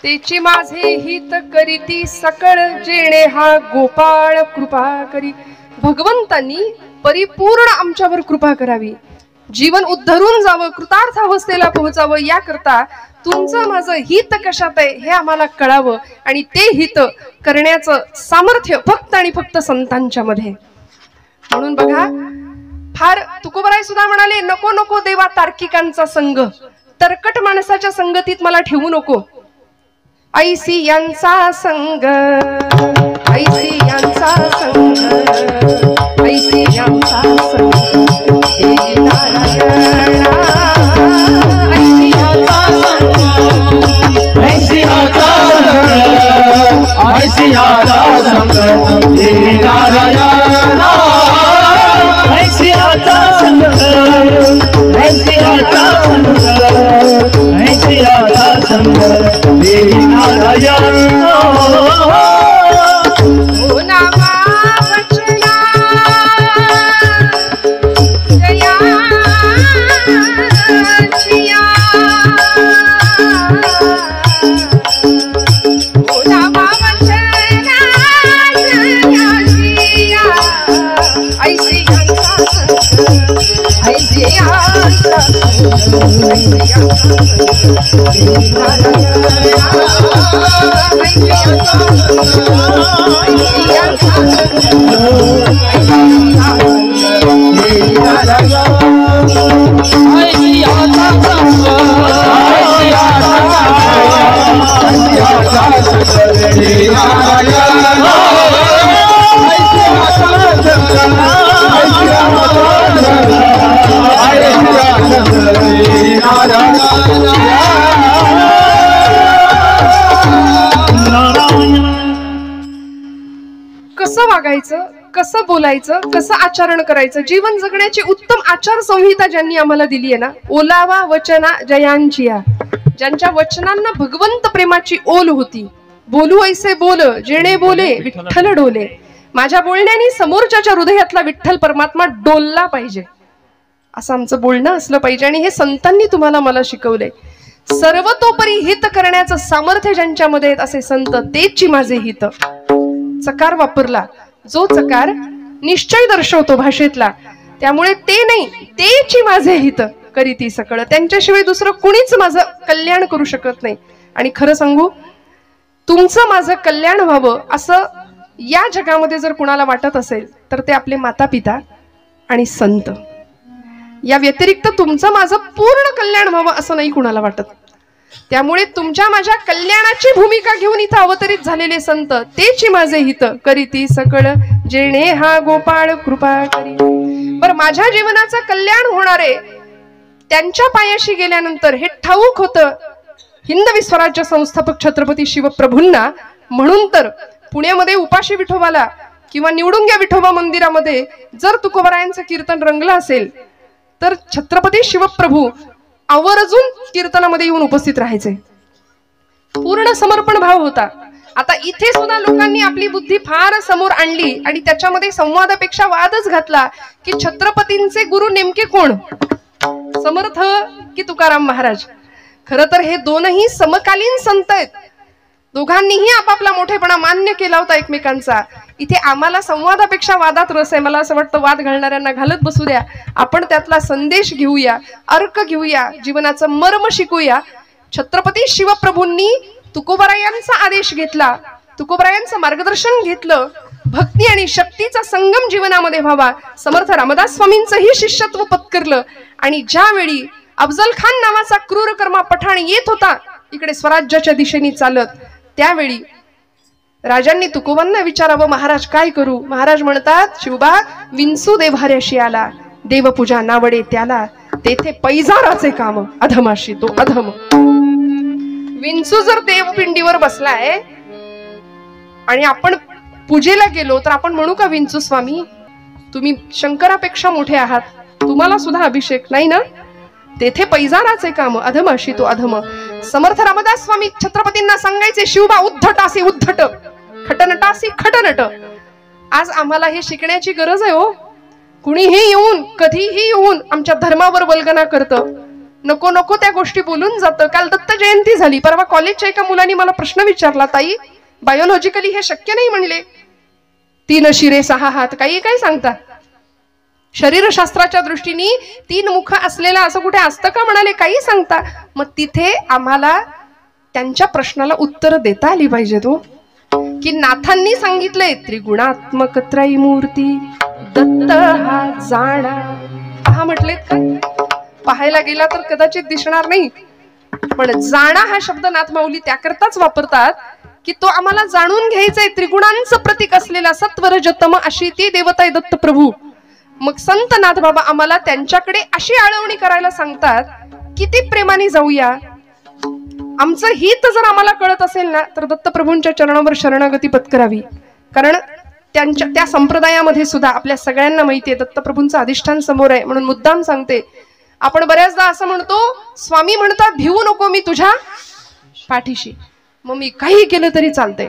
तेची माझे हित करीती सकळ जेणे हा गोपाळ कृपा करी. भगवंतांनी परिपूर्ण आमच्यावर कृपा करावी, जीवन उद्धरून जावं, कृतार्थ अवस्थेला पोहोचावं. याकरता तुमचं माझं हित कशात आहे हे आम्हाला कळावं आणि ते हित करण्याचं सामर्थ्य फक्त आणि फक्त संतांच्या मध्ये. म्हणून बघा, फार तुकोबाराय सुद्धा म्हणाले, नको नको देवा तार्किकांचा संग, तरकट माणसाच्या संगतीत मला ठेवू नको. ऐसी यांचा संग, ऐसी यांचा संग, ऐसी यांचा संग, ऐसी यांचा संग, ऐसी यांचा संग, कसं वागायचं, कसं बोलायचं, कसं आचरण करायचं, जीवन जगण्याची उत्तम आचार संहिता ज्यांनी आम्हाला दिली आहे ना, ओलावा वचना जयांचिया, ज्यांच्या वचनांना भगवंत प्रेमाची ओल होती. बोलू ऐसे बोल जेणे बोले विठ्ठल डोले. माझ्या बोलण्याने समोरच्याच्या हृदयातला विठ्ठल परमात्मा डोलला पाहिजे, असं आमचं बोलणं असलं पाहिजे. आणि हे संतांनी तुम्हाला मला शिकवलंय. सर्वतोपरी हित करण्याचं सामर्थ्य ज्यांच्यामध्ये असे संत, तेची माझे हित. चकार वापरला जो चकार निश्चय दर्शवतो भाषेतला, त्यामुळे ते नाही, तेची माझे हित करीती सकळ. त्यांच्याशिवाय दुसरं कुणीच माझं कल्याण करू शकत नाही. आणि खरं सांगू, तुमचं माझं कल्याण व्हावं असं या जगामध्ये जर कुणाला वाटत असेल तर ते आपले माता पिता आणि संत. या व्यतिरिक्त तुमचं माझं पूर्ण कल्याण व्हावं असं नाही कुणाला वाटत. त्यामुळे तुमच्या माझ्या कल्याणाची भूमिका घेऊन इथं अवतरित झालेले संत, तेची माझे हित करीती सकळ जेणे हा गोपाळ कृपा करी. बरं, माझ्या जीवनाचं कल्याण होणारे त्यांच्या पायाशी गेल्यानंतर हे ठाऊक होतं हिंदवी स्वराज्य संस्थापक छत्रपती शिवप्रभूंना. म्हणून तर पुण्यामध्ये उपाशी विठोबाला किंवा निवडुंग्या विठोबा मंदिरामध्ये जर तुकोबरायांचं कीर्तन रंगलं असेल तर छत्रपती शिवप्रभू आवर्जून कीर्तनामध्ये येऊन उपस्थित राहायचे. पूर्ण समर्पण भाव होता. आता इथे सुद्धा लोकांनी आपली बुद्धी फार समोर आणली आणि त्याच्यामध्ये संवादापेक्षा वादच घातला की छत्रपतींचे गुरु नेमके कोण, समर्थ की तुकाराम महाराज. खरं तर हे दोनही समकालीन संत आहेत. दोघांनीही आपापला मोठेपणा मान्य केला होता एकमेकांचा. इथे आम्हाला संवादापेक्षा वादात रस आहे. मला असं वाटतं वाद घालणाऱ्यांना घालत बसू द्या, आपण त्यातला संदेश घेऊया, अर्क घेऊया, जीवनाचं मर्म शिकूया. छत्रपती शिवप्रभूंनी तुकोबरायांचा आदेश घेतला, तुकोबरायांचं मार्गदर्शन घेतलं. भक्ती आणि शक्तीचा संगम जीवनामध्ये व्हावा. समर्थ रामदास स्वामींचंही शिष्यत्व पत्करलं. आणि ज्यावेळी अफजल खान नावाचा क्रूरकर्मा पठाण येत होता इकडे स्वराज्याच्या दिशेने चालत, त्यावेळी राजांनी तुकोबांना विचारावं, महाराज काय करू. महाराज म्हणतात, शिवबा विंचू देव्हाऱ्याशी आला, देवपूजा नावडे त्याला, तेथे पैजाराचे काम अधमाशी तो अधम. विंचू जर देवपिंडीवर बसलाय आणि आपण पूजेला गेलो तर आपण म्हणू का, विंचू स्वामी तुम्ही शंकरापेक्षा मोठे आहात, तुम्हाला सुद्धा अभिषेक नाही ना. तेथे पैजाराचे काम अधमाशी तो अधम. समर्थ रामदास स्वामी छत्रपतींना सांगायचे, शिवबा उद्धटासी उद्धट, खटनटासी खटनट. आज आम्हाला हे शिकण्याची गरज आहे हो. कुणीही येऊन कधीही येऊन आमच्या धर्मावर वल्गना करतं, नको नको त्या गोष्टी बोलून जातं. काल दत्त जयंती झाली, परवा कॉलेजच्या एका मुलाने मला प्रश्न विचारला, ताई बायोलॉजिकली हे शक्य नाही म्हणले, 3 शिरे 6 हात, काही काय सांगता. शरीरशास्त्राच्या दृष्टीने 3 मुख असलेला असं कुठे असतं का म्हणाले, काही सांगता. मग तिथे आम्हाला त्यांच्या प्रश्नाला उत्तर देता आली पाहिजे तो, की नाथांनी सांगितलंय त्रिगुणात्मक त्रयमूर्ती दत्त हा जाणा. पहा म्हटलेत का, पाहायला गेला तर कदाचित दिसणार नाही, पण जाणा हा शब्द नाथमाऊली त्याकरताच वापरतात की तो आम्हाला जाणून घ्यायचंय. त्रिगुणांचं प्रतीक असलेला सत्वरजतम अशी ती देवता आहे दत्त प्रभू. मग संत नाथ बाबा आम्हाला त्यांच्याकडे अशी आळवणी करायला सांगतात, किती प्रेमाने जाऊया. आमचं हित जर आम्हाला कळत असेल ना तर दत्तप्रभूंच्या चरणावर शरणागती पत्करावी. कारण त्यांच्या त्या संप्रदायामध्ये सुद्धा आपल्या सगळ्यांना माहिती आहे दत्तप्रभूंचं अधिष्ठान समोर आहे. म्हणून मुद्दाम सांगते, आपण बऱ्याचदा असं म्हणतो, स्वामी म्हणतात भिवू नको मी तुझ्या पाठीशी, मग मी काही केलं तरी चालतंय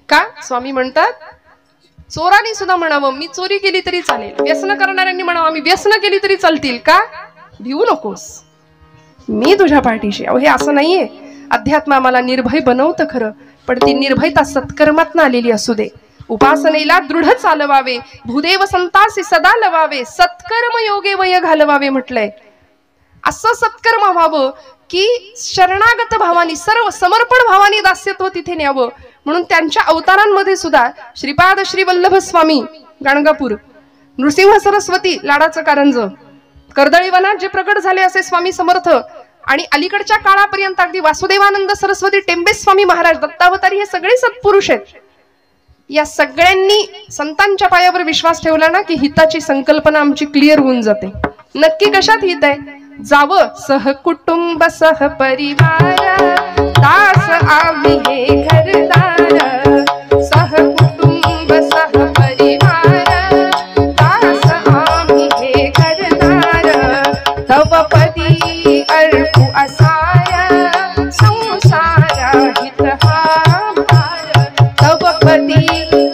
का. स्वामी म्हणतात चोरांनी सुद्धा म्हणावं मी चोरी केली तरी चालेल, व्यसन करणाऱ्यांनी म्हणावं मी व्यसन केली तरी चालतील का, भिवू नकोस मी तुझ्या पाठीशी. अहो हे असं नाहीये. अध्यात्म आम्हाला निर्भय बनवतं खरं, पण ती निर्भयता सत्कर्मातनं आलेली असू दे. उपासनेला दृढ चालवावे, भूदेव संतासी सदा लवावे, सत्कर्म योगे वय घालवावे म्हटलंय. असं सत्कर्म व्हावं की शरणागत भावानी, सर्व समर्पण भावानी दास्यत्व तिथे न्यावं. म्हणून त्यांच्या अवतारांमध्ये सुद्धा श्रीपाद श्री वल्लभ स्वामी गाणगापूर, नृसिंह सरस्वती लाडाचं कारंज, कर्दळीवनात जे प्रकट झाले असे स्वामी समर्थ, आणि अलीकडच्या काळापर्यंत अगदी वासुदेवानंद सरस्वती टेंबे स्वामी महाराज, दत्तावतारी, हे सगळे सत्पुरुष आहेत. या सगळ्यांनी संतांच्या पायावर विश्वास ठेवला ना की हिताची संकल्पना आमची क्लिअर होऊन जाते. नक्की कशात हित आहे? जावं सहकुटुंब सहपरिवार, दास आम्ही हे घरदार, सहकुटुंब सहपरिवार, दास आम्ही हे घरदार, तव पदी अर्पू असाय संसार हित हा भार, तव पदी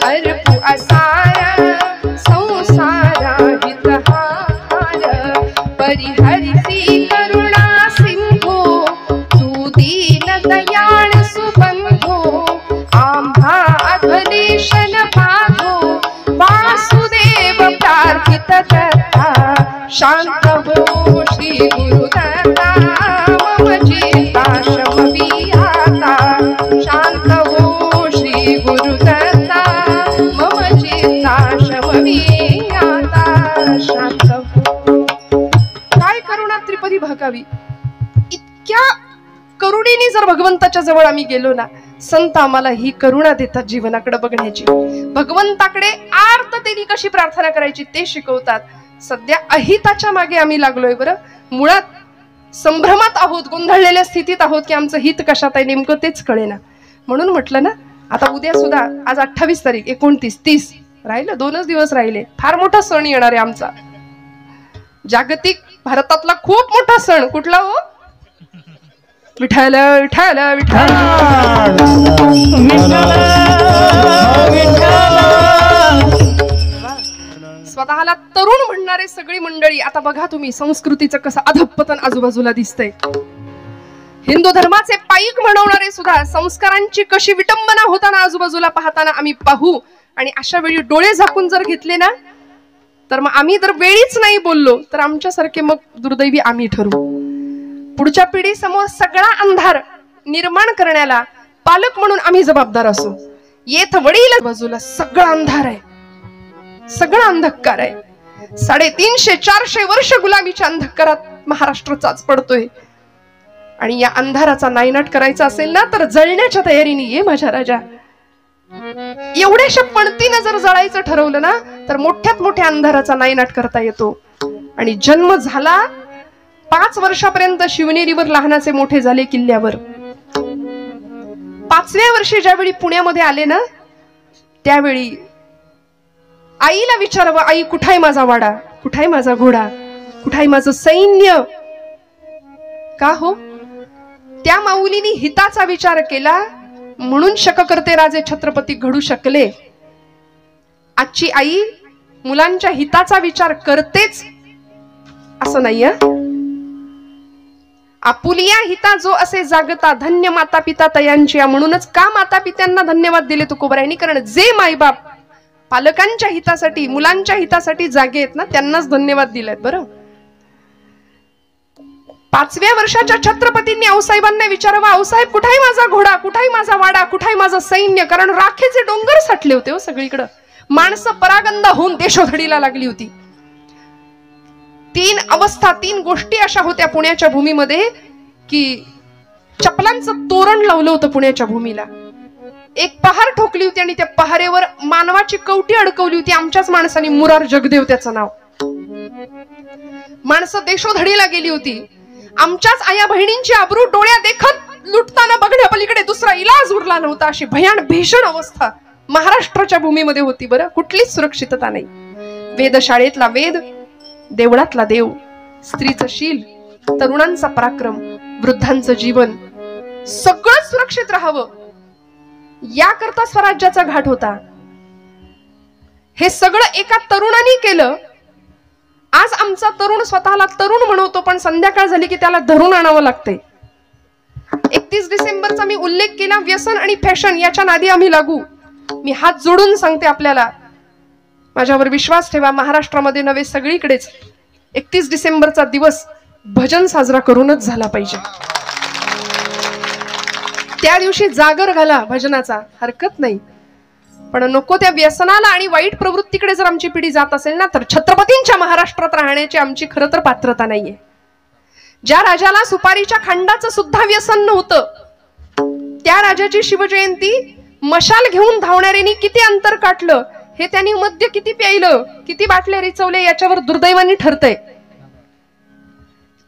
अर्पू असाय संसार हित हा भार, परिहरिसी करुणा सिंधू तू दीन दयाळ सुबंधू, आम्हा अघलेशन बाधो वासुदेव प्रार्थित करता, शांत हो श्री गुरुदत्ता मम चित्ता शमवी आता, शांत हो श्री गुरुदत्ता मम चित्ता शमवी आता, शांत हो. काय करुणा त्रिपदी भागावी. इतक्या करुणेने जर भगवंताच्या जवळ आम्ही गेलो ना, संत आम्हाला ही करुणा देतात जीवनाकडे बघण्याची. भगवंताकडे आर्ततेने कशी प्रार्थना करायची ते शिकवतात. सध्या अहिताच्या मागे आम्ही लागलोय बरं. मुळात संभ्रमात आहोत, गोंधळलेल्या स्थितीत आहोत की आमचं हित कशात आहे नेमकं तेच कळेना. म्हणून म्हटलं ना, आता उद्या सुद्धा, आज 28 तारीख, 29, 30 राहिलं, 2च दिवस राहिले. फार मोठा सण येणार आहे आमचा, जागतिक भारतातला खूप मोठा सण. कुठला हो? विठ्ठल विठ्ठल विठ्ठल. स्वतःला तरुण म्हणणारे सगळी मंडळी. आता बघा तुम्ही संस्कृतीचं कसं अधपतन आजूबाजूला दिसतंय. हिंदू धर्माचे पाईक म्हणवणारे सुद्धा संस्कारांची कशी विटंबना होताना आजूबाजूला पाहताना आम्ही पाहू. आणि अशा वेळी डोळे झाकून जर घेतले ना, तर मग आम्ही जर वेळीच नाही बोललो तर आमच्यासारखे मग दुर्दैवी आम्ही ठरू. पुढच्या पिढी समोर सगळा अंधार निर्माण करण्याला पालक म्हणून आम्ही जबाबदार असू. येथ वडील बाजूला सगळा अंधार आहे, सगळा अंधकार आहे. 350-400 वर्ष गुलामीच्या अंधकारात महाराष्ट्र चाच पडतोय. आणि या अंधाराचा नायनाट करायचा असेल ना, तर जळण्याच्या तयारीने ये माझ्या राजा. एवढ्याशा पणतीनं जर जळायचं ठरवलं ना, तर मोठ्यात मोठ्या अंधाराचा नायनाट करता येतो. आणि जन्म झाला 5 वर्षापर्यंत शिवनेरीवर लहानाचे मोठे झाले किल्ल्यावर. 5व्या वर्षी ज्यावेळी पुण्यामध्ये आले ना, त्यावेळी आईला विचारावं, आई कुठाय माझा वाडा, कुठाय माझा घोडा, कुठाय माझं सैन्य. का हो? त्या माऊलीने हिताचा विचार केला म्हणून शककर्ते राजे छत्रपती घडू शकले. आजची आई मुलांच्या हिताचा विचार करतेच असं नाहीये. आपुलिया हिता जो असे जागता, धन्य माता पिता तयांची. म्हणूनच का माता पित्यांना धन्यवाद दिले तुकोबरायांनी? कारण जे मायबाप पालकांच्या हितासाठी, मुलांच्या हितासाठी जागे आहेत ना, त्यांनाच धन्यवाद दिलेत बरं. 5व्या वर्षाच्या छत्रपतींनी आऊसाहेबांना विचारावं, आऊसाहेब कुठाय माझा घोडा, कुठाय माझा वाडा, कुठाय माझं सैन्य. कारण राखेचे डोंगर साठले होते हो सगळीकडे. माणसं परागंदा होऊन देशोधडीला लागली होती. 3 अवस्था, 3 गोष्टी अशा होत्या पुण्याच्या भूमीमध्ये की चपलांचं तोरण लावलं होतं पुण्याच्या भूमीला. एक पहार ठोकली होती आणि त्या पहारेवर मानवाची कवटी अडकवली होती. आमच्याच माणसाने, मुरार जगदेव त्याचं नाव. माणसं देशोधडीला गेली होती. आमच्याच आया बहिणींची आबरू डोळ्या देखत लुटताना बघण्यापलीकडे दुसरा इलाज उरला नव्हता. अशी भीषण अवस्था महाराष्ट्राच्या भूमीमध्ये होती बरं. कुठलीच सुरक्षितता नाही. वेधशाळेतला वेद, देवळातला देव, स्त्रीचं शील, तरुणांचा पराक्रम, वृद्धांचं जीवन, सगळं सुरक्षित राहावं याकरता स्वराज्याचा घाट होता. हे सगळं एका तरुणाने केलं. आज आमचा तरुण स्वतःला तरुण म्हणवतो, पण संध्याकाळ झाली की त्याला धरून आणावं लागते. 31 डिसेंबरचा मी उल्लेख केला. व्यसन आणि फॅशन याच्या नादी आम्ही लागू. मी हात जोडून सांगते आपल्याला, माझ्यावर विश्वास ठेवा. महाराष्ट्रामध्ये नव्हे सगळीकडेच 31 डिसेंबरचा दिवस भजन साजरा करूनच झाला पाहिजे. त्या दिवशी जागर घाला भजनाचा, हरकत नाही, पण नको त्या व्यसनाला आणि वाईट प्रवृत्तीकडे जर आमची पिढी जात असेल ना, तर छत्रपतींच्या महाराष्ट्रात राहण्याची आमची खरं तर पात्रता नाहीये. ज्या राजाला सुपारीच्या खंडाचं सुद्धा व्यसन नव्हतं, त्या राजाची शिवजयंती मशाल घेऊन धावणाऱ्यांनी किती अंतर काटलं, हे त्यांनी मद्य किती प्यायलं, किती बाटल्या रिचवले, याच्यावर दुर्दैवाने ठरतंय.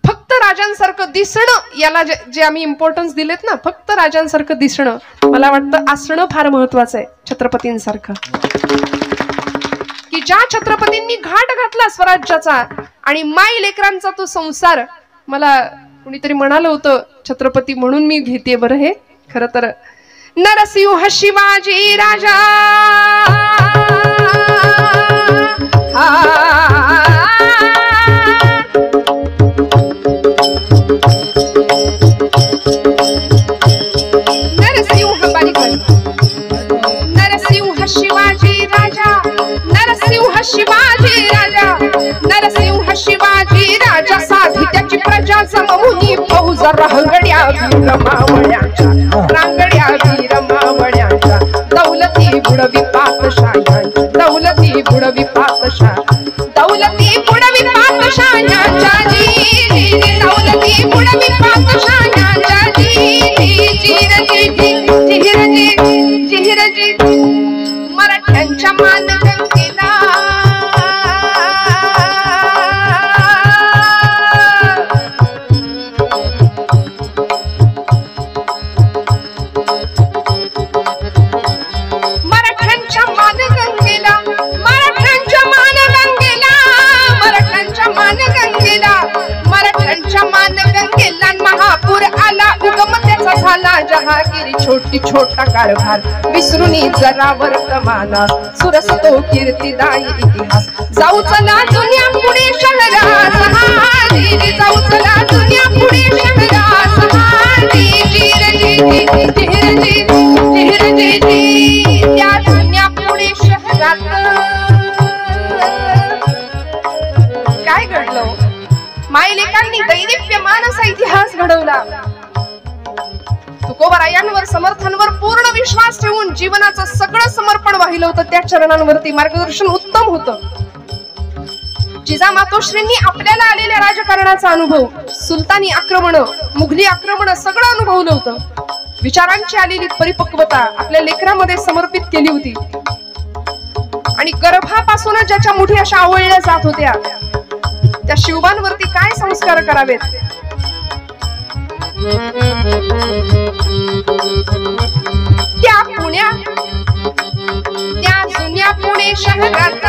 फक्त राजांसारखं दिसणं, याला जे आम्ही इम्पॉर्टन्स दिलेत ना, फक्त राजांसारखं दिसणं, मला वाटतं असणं फार महत्वाचं आहे छत्रपतींसारखं. की ज्या छत्रपतींनी घाट घातला स्वराज्याचा आणि माई लेकरांचा तो संसार. मला कुणीतरी म्हणालं होतं छत्रपती म्हणून मी घेते बरं हे, खरं तर नरसिंह शिवाजी राजा नरसिंह शिवाजी राजा, नरसिंह शिवाजी राजा, नरसिंह शिवाजी राजा, साधित्याची प्रजा जमवून फौज रांगड्या वीर मावळ्यांच्या, रांगड्या वीर मावळ्यांच्या, दौलती बुडवी पातशाह्यांच्या, दौलती बुडवी पातशाह, दौलती बुडवी पातशाह्यांच्या जी, दौलती बुडवी पातशाह्यांच्या जी, जिहिरजी मराठ्यांच्या मानगंगेला, मराठ्यांच्या मानगंगेला, मराठ्यांच्या मानगंगेला, मराठ्यांच्या मानगंगेला, मराठ्यांच्या मानगंगेला महापूर आला, उगम त्याचा झाला जहागिरी छोटी छोटा कारभार, विसरुनी जरा वर्तमाना, सुरस तो कीर्तिदायी इतिहास, जाऊ चला जुन्या पुणे शहरात, जाऊ चला जुन्या पुणे शहरात, त्या जुन्या पुणे शहरात काय घडलं? मायलेकांनी दैदिप्यमान असा इतिहास घडवला. तुकोबरायांवर समर्थांवर पूर्ण विश्वास ठेवून जीवनाचं सगळं समर्पण वाहिलं होतं. त्या चरणांवरती मार्गदर्शन उत्तम होतं. जिजामातोश्रींनी आपल्याला आलेल्या राजकारणाचा अनुभव, सुलतानी आक्रमण, मुघली आक्रमण सगळं अनुभवलं होतं. विचारांची आलेली परिपक्वता आपल्या लेकरामध्ये समर्पित केली होती. आणि गर्भापासूनच ज्याच्या मुठी अशा आवळल्या जात होत्या, त्या शिवबांवरती काय संस्कार करावेत? त्या जुन्या पुणे शहरात,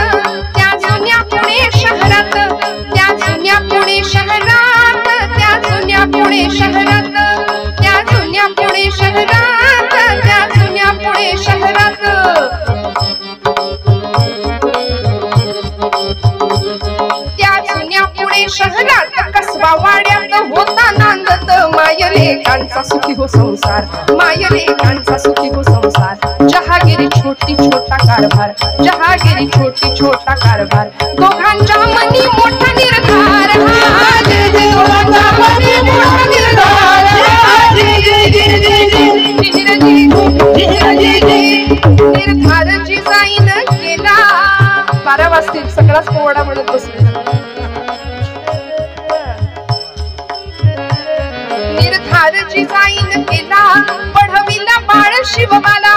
त्या जुन्या पुणे शहरात, त्या जुन्या पुणे शहरात, त्या जुन्या पुणे शहरात, त्या जुन्या पुणे शहरात, त्या जुन्या पुणे शहरात, त्या जुन्या पुणे शहरात कसबा वाड्यात होता नांदत, मायलेकांचा सुखी हो संसार, मायलेकांचा सुखी हो संसार, जहागिरी छोटी छोटा कारभार, जहागिरी छोटी छोटा कारभार, दोघांच्या मनी मोठा निर्धार, दोघांच्या मनी मोठा निर्धार, निर्धार जिजाईन केला. 12 वाजतील, सगळाच पोवाडा म्हणत बसले. निर्धार जिजाईन केला, पढविला बाळ शिवबाला,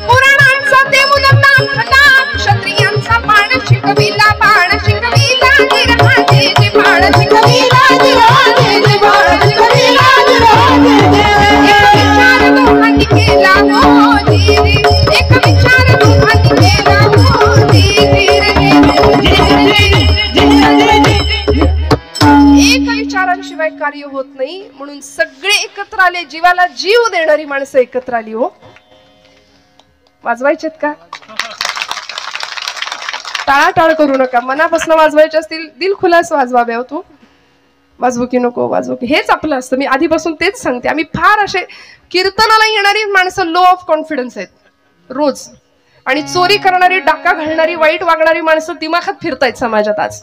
पुराणांचा देऊन दाखला, क्षत्रियांचा बाण शिकविला, बाण शिकविला, निर्धारेचे बाण शिकविला, निर्धारेचे बाण शिकविला, एक विचार दोघांनी केला मोदी, एक विचार दोघांनी केला मोदी, एक विचारांशिवाय कार्य होत नाही. म्हणून सगळे एकत्र आले, जीवाला जीव देणारी माणसं एकत्र आली. हो, वाजवायचेत का? टाळाटाळ करू नका, मनापासून वाजवायचे असतील दिलखुलास वाजवावे. हो, तू वाजवू की नको वाजवू की, हेच आपलं असतं. मी आधीपासून तेच सांगते. आम्ही फार असे कीर्तनाला येणारी माणसं लो ऑफ कॉन्फिडन्स आहेत रोज, आणि चोरी करणारी, डाका घालणारी, वाईट वागणारी माणसं दिमाखात फिरतायत समाजात आज.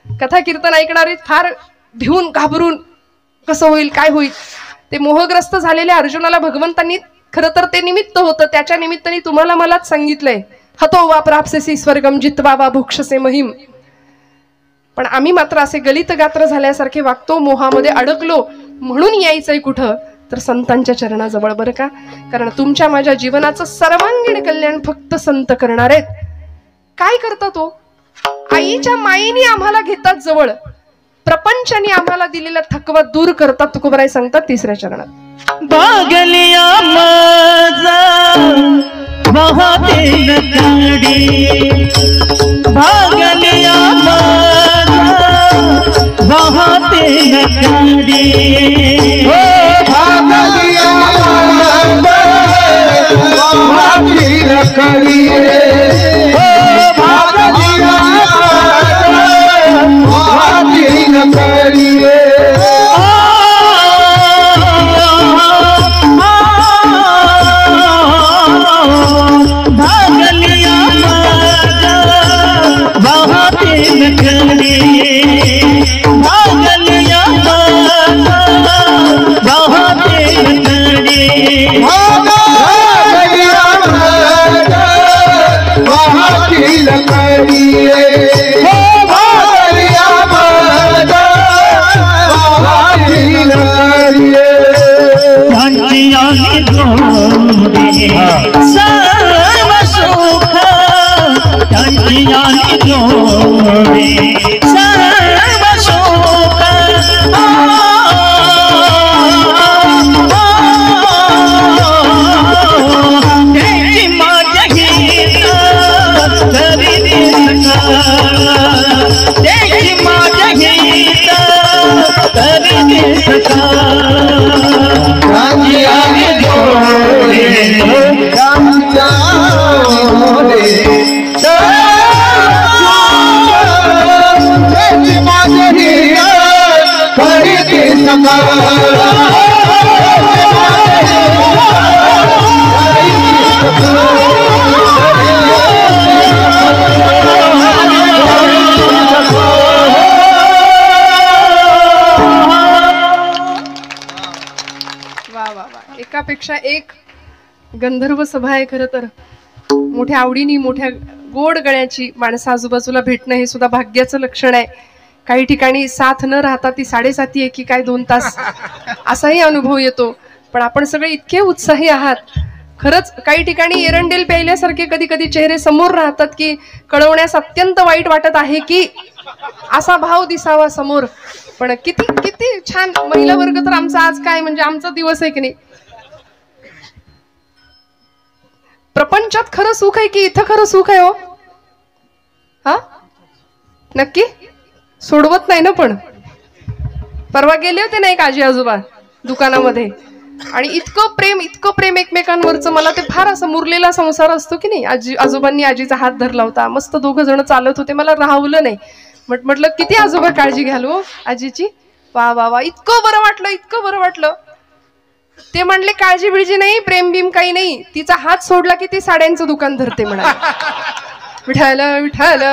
कथा कीर्तन ऐकणारी फार भिवून घाबरून कसं होईल काय होईल, ते मोहग्रस्त झालेल्या अर्जुनाला भगवंतांनी खरं तर ते निमित्त होतं, त्याच्या निमित्ताने तुम्हाला मलाच सांगितलंय, हतो वा प्राप्सेसी स्वर्गम जित्वा वा भुक्षसे महिम. पण आम्ही मात्र असे गलित गात्र झाल्यासारखे वागतो, मोहामध्ये अडकलो. म्हणून यायचंय कुठं तर संतांच्या चरणाजवळ बरं का. कारण तुमच्या माझ्या जीवनाचं सर्वांगीण कल्याण फक्त संत करणार आहेत. काय करतात तो, आईच्या माईने आम्हाला घेतात जवळ, प्रपंचाने आम्हाला दिलेला थकवा दूर करतात. तुकोबराय सांगतात तिसऱ्या चरणात, भागलिया माझा वाहते नदी, भागलिया माझा वाहते नदी, भागलिया माझा वाहते नदी, भागलिया वाहते नदी. सर्व सुख सर्व सुख त्याची माझ्या गीत तरी त्याची माझ्या गीत तरी एकापेक्षा एक गंधर्व सभा आहे. खरं तर मोठ्या आवडीनी मोठ्या गोड गळ्याची माणसं आजूबाजूला भेटणं हे सुद्धा भाग्याचं लक्षण आहे. काही ठिकाणी साथ न राहता ती 7:30 की काय 2 तास असाही अनुभव येतो. पण आपण सगळे इतके उत्साही आहात. खरंच काही ठिकाणी एरंडेल प्यायल्यासारखे कधी कधी चेहरे समोर राहतात की कळवण्यास अत्यंत वाईट वाटत आहे की असा भाव दिसावा समोर. पण किती किती छान महिला वर्ग तर आमचा आज काय म्हणजे आमचा दिवस आहे की नाही. प्रपंचात खरं सुख आहे की इथं खरं सुख आहे हो. हा नक्की सोडवत नाही ना. पण परवा गेले होते ना एक आजी आजोबा दुकानामध्ये आणि इतकं प्रेम एकमेकांवरचं. मला ते फार असं मुरलेला संसार असतो की नाही. आजी आजोबांनी आजीचा हात धरला होता. मस्त 2 जण चालत होते. मला राहवलं नाही. म्हटलं किती आजोबा काळजी घ्याल हो आजीची. वा वा वा इतकं बरं वाटलं इतकं बरं वाटलं. ते म्हणले काळजी बिळजी नाही प्रेम बिम काही नाही. तिचा हात सोडला की ती साड्यांचं दुकान धरते म्हणा. विठाल विठाल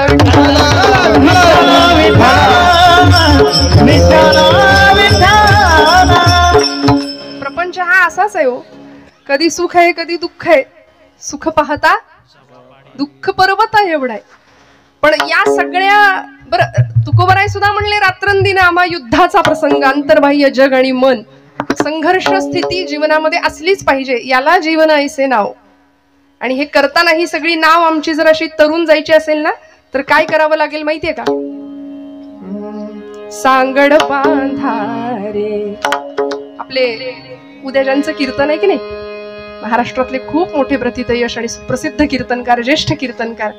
प्रपंच हा असाच आहे हो. कधी सुख आहे कधी दुःख आहे. सुख पाहता दुःख पर्वत आहे एवढा आहे. पण या सगळ्या बरं तुकोबराय सुद्धा म्हणले रात्रंदिन आम्हा युद्धाचा प्रसंग अंतर्बाह्य जग आणि मन संघर्ष स्थिती जीवनामध्ये असलीच पाहिजे. याला जीवन ऐसे नाव. आणि हे करताना ही सगळी नाव आमची जर अशी तरुण जायची असेल ना तर काय करावं लागेल माहितीये का. सांगड बांधारे आपले उद्या ज्यांचं कीर्तन आहे की नाही महाराष्ट्रातले खूप मोठे प्रथितयश आणि सुप्रसिद्ध कीर्तनकार ज्येष्ठ कीर्तनकार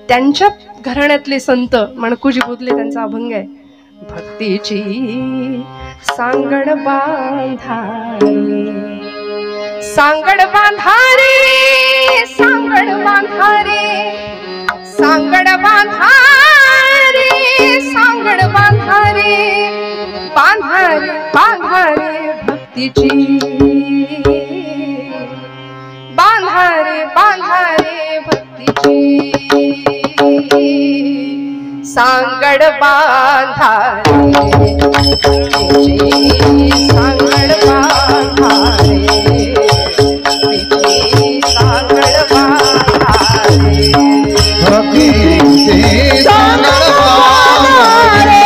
त्यांच्या घराण्यातले संत मणकुजी बोधले त्यांचा अभंग आहे. भक्तीची सांगड बांधारे सांगड बांधारे सांगड बांधारे सांगड बांधारे सांगड बांधारे बांधारे बांधारे भक्तीची बांधारे बांधारे भक्तीची सांगड बांधारे सांगड बांधारे सांगड बांधारे भक्तीचे सांगड बांधारे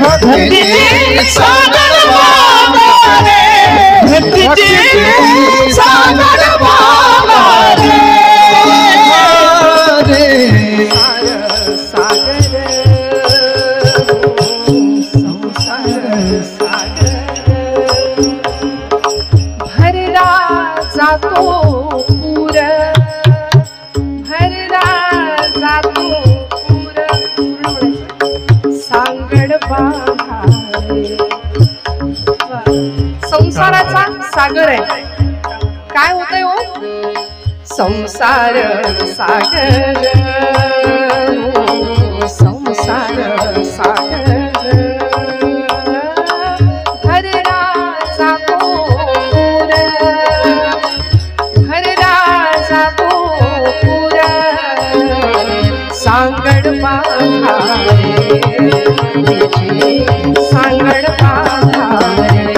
भक्तीचे सांगड बांधारे भक्तीचे सांगड बांधारे जातो पूर भरला जातो पूर सांगड बांधारे संसाराचा सागर आहे काय होतंय हो संसार सागर संसार सागर भरला जातो पूर भरला जातो पूर सांगड बांधारे सांगड बांधारे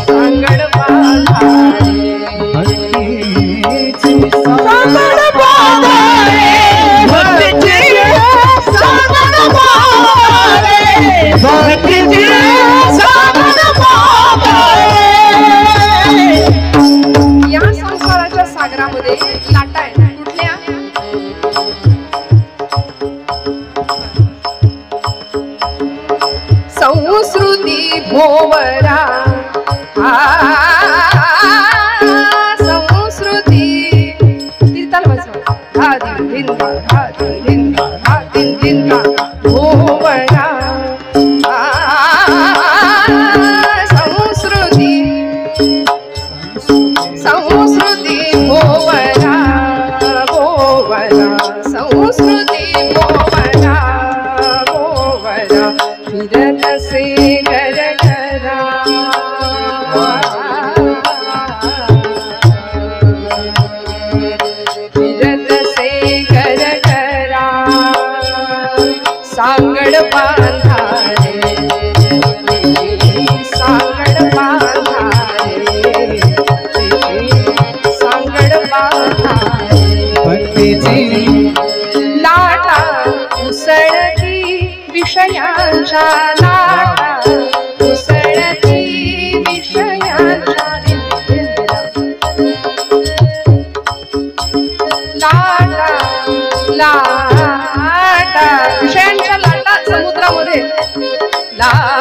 सांगड बांधारे सांगड बांधारे भक्तीचे सांगड बांधारे भक्तीचे सांगड बांधारे या संसाराच्या सागरामध्ये लाटा आहेत कुठल्या संस्कृती भोवरा संस्कृती तीर्थाल वाजवा हा दिन भोवरा संस्कृती संस्कृती भोवरा भोवरा संस्कृती भोवरा भोवरा फिरत से घर घरा फिरत से घर घरा सांगड बांधारे सांगड बांधारे सांगड बांधारे भक्तीचे लाटा उसळती विषयांच्या लाटा उसळती विषयांच्या लाटा लाटा विषयांच्या लाटा समुद्रामध्ये लाटा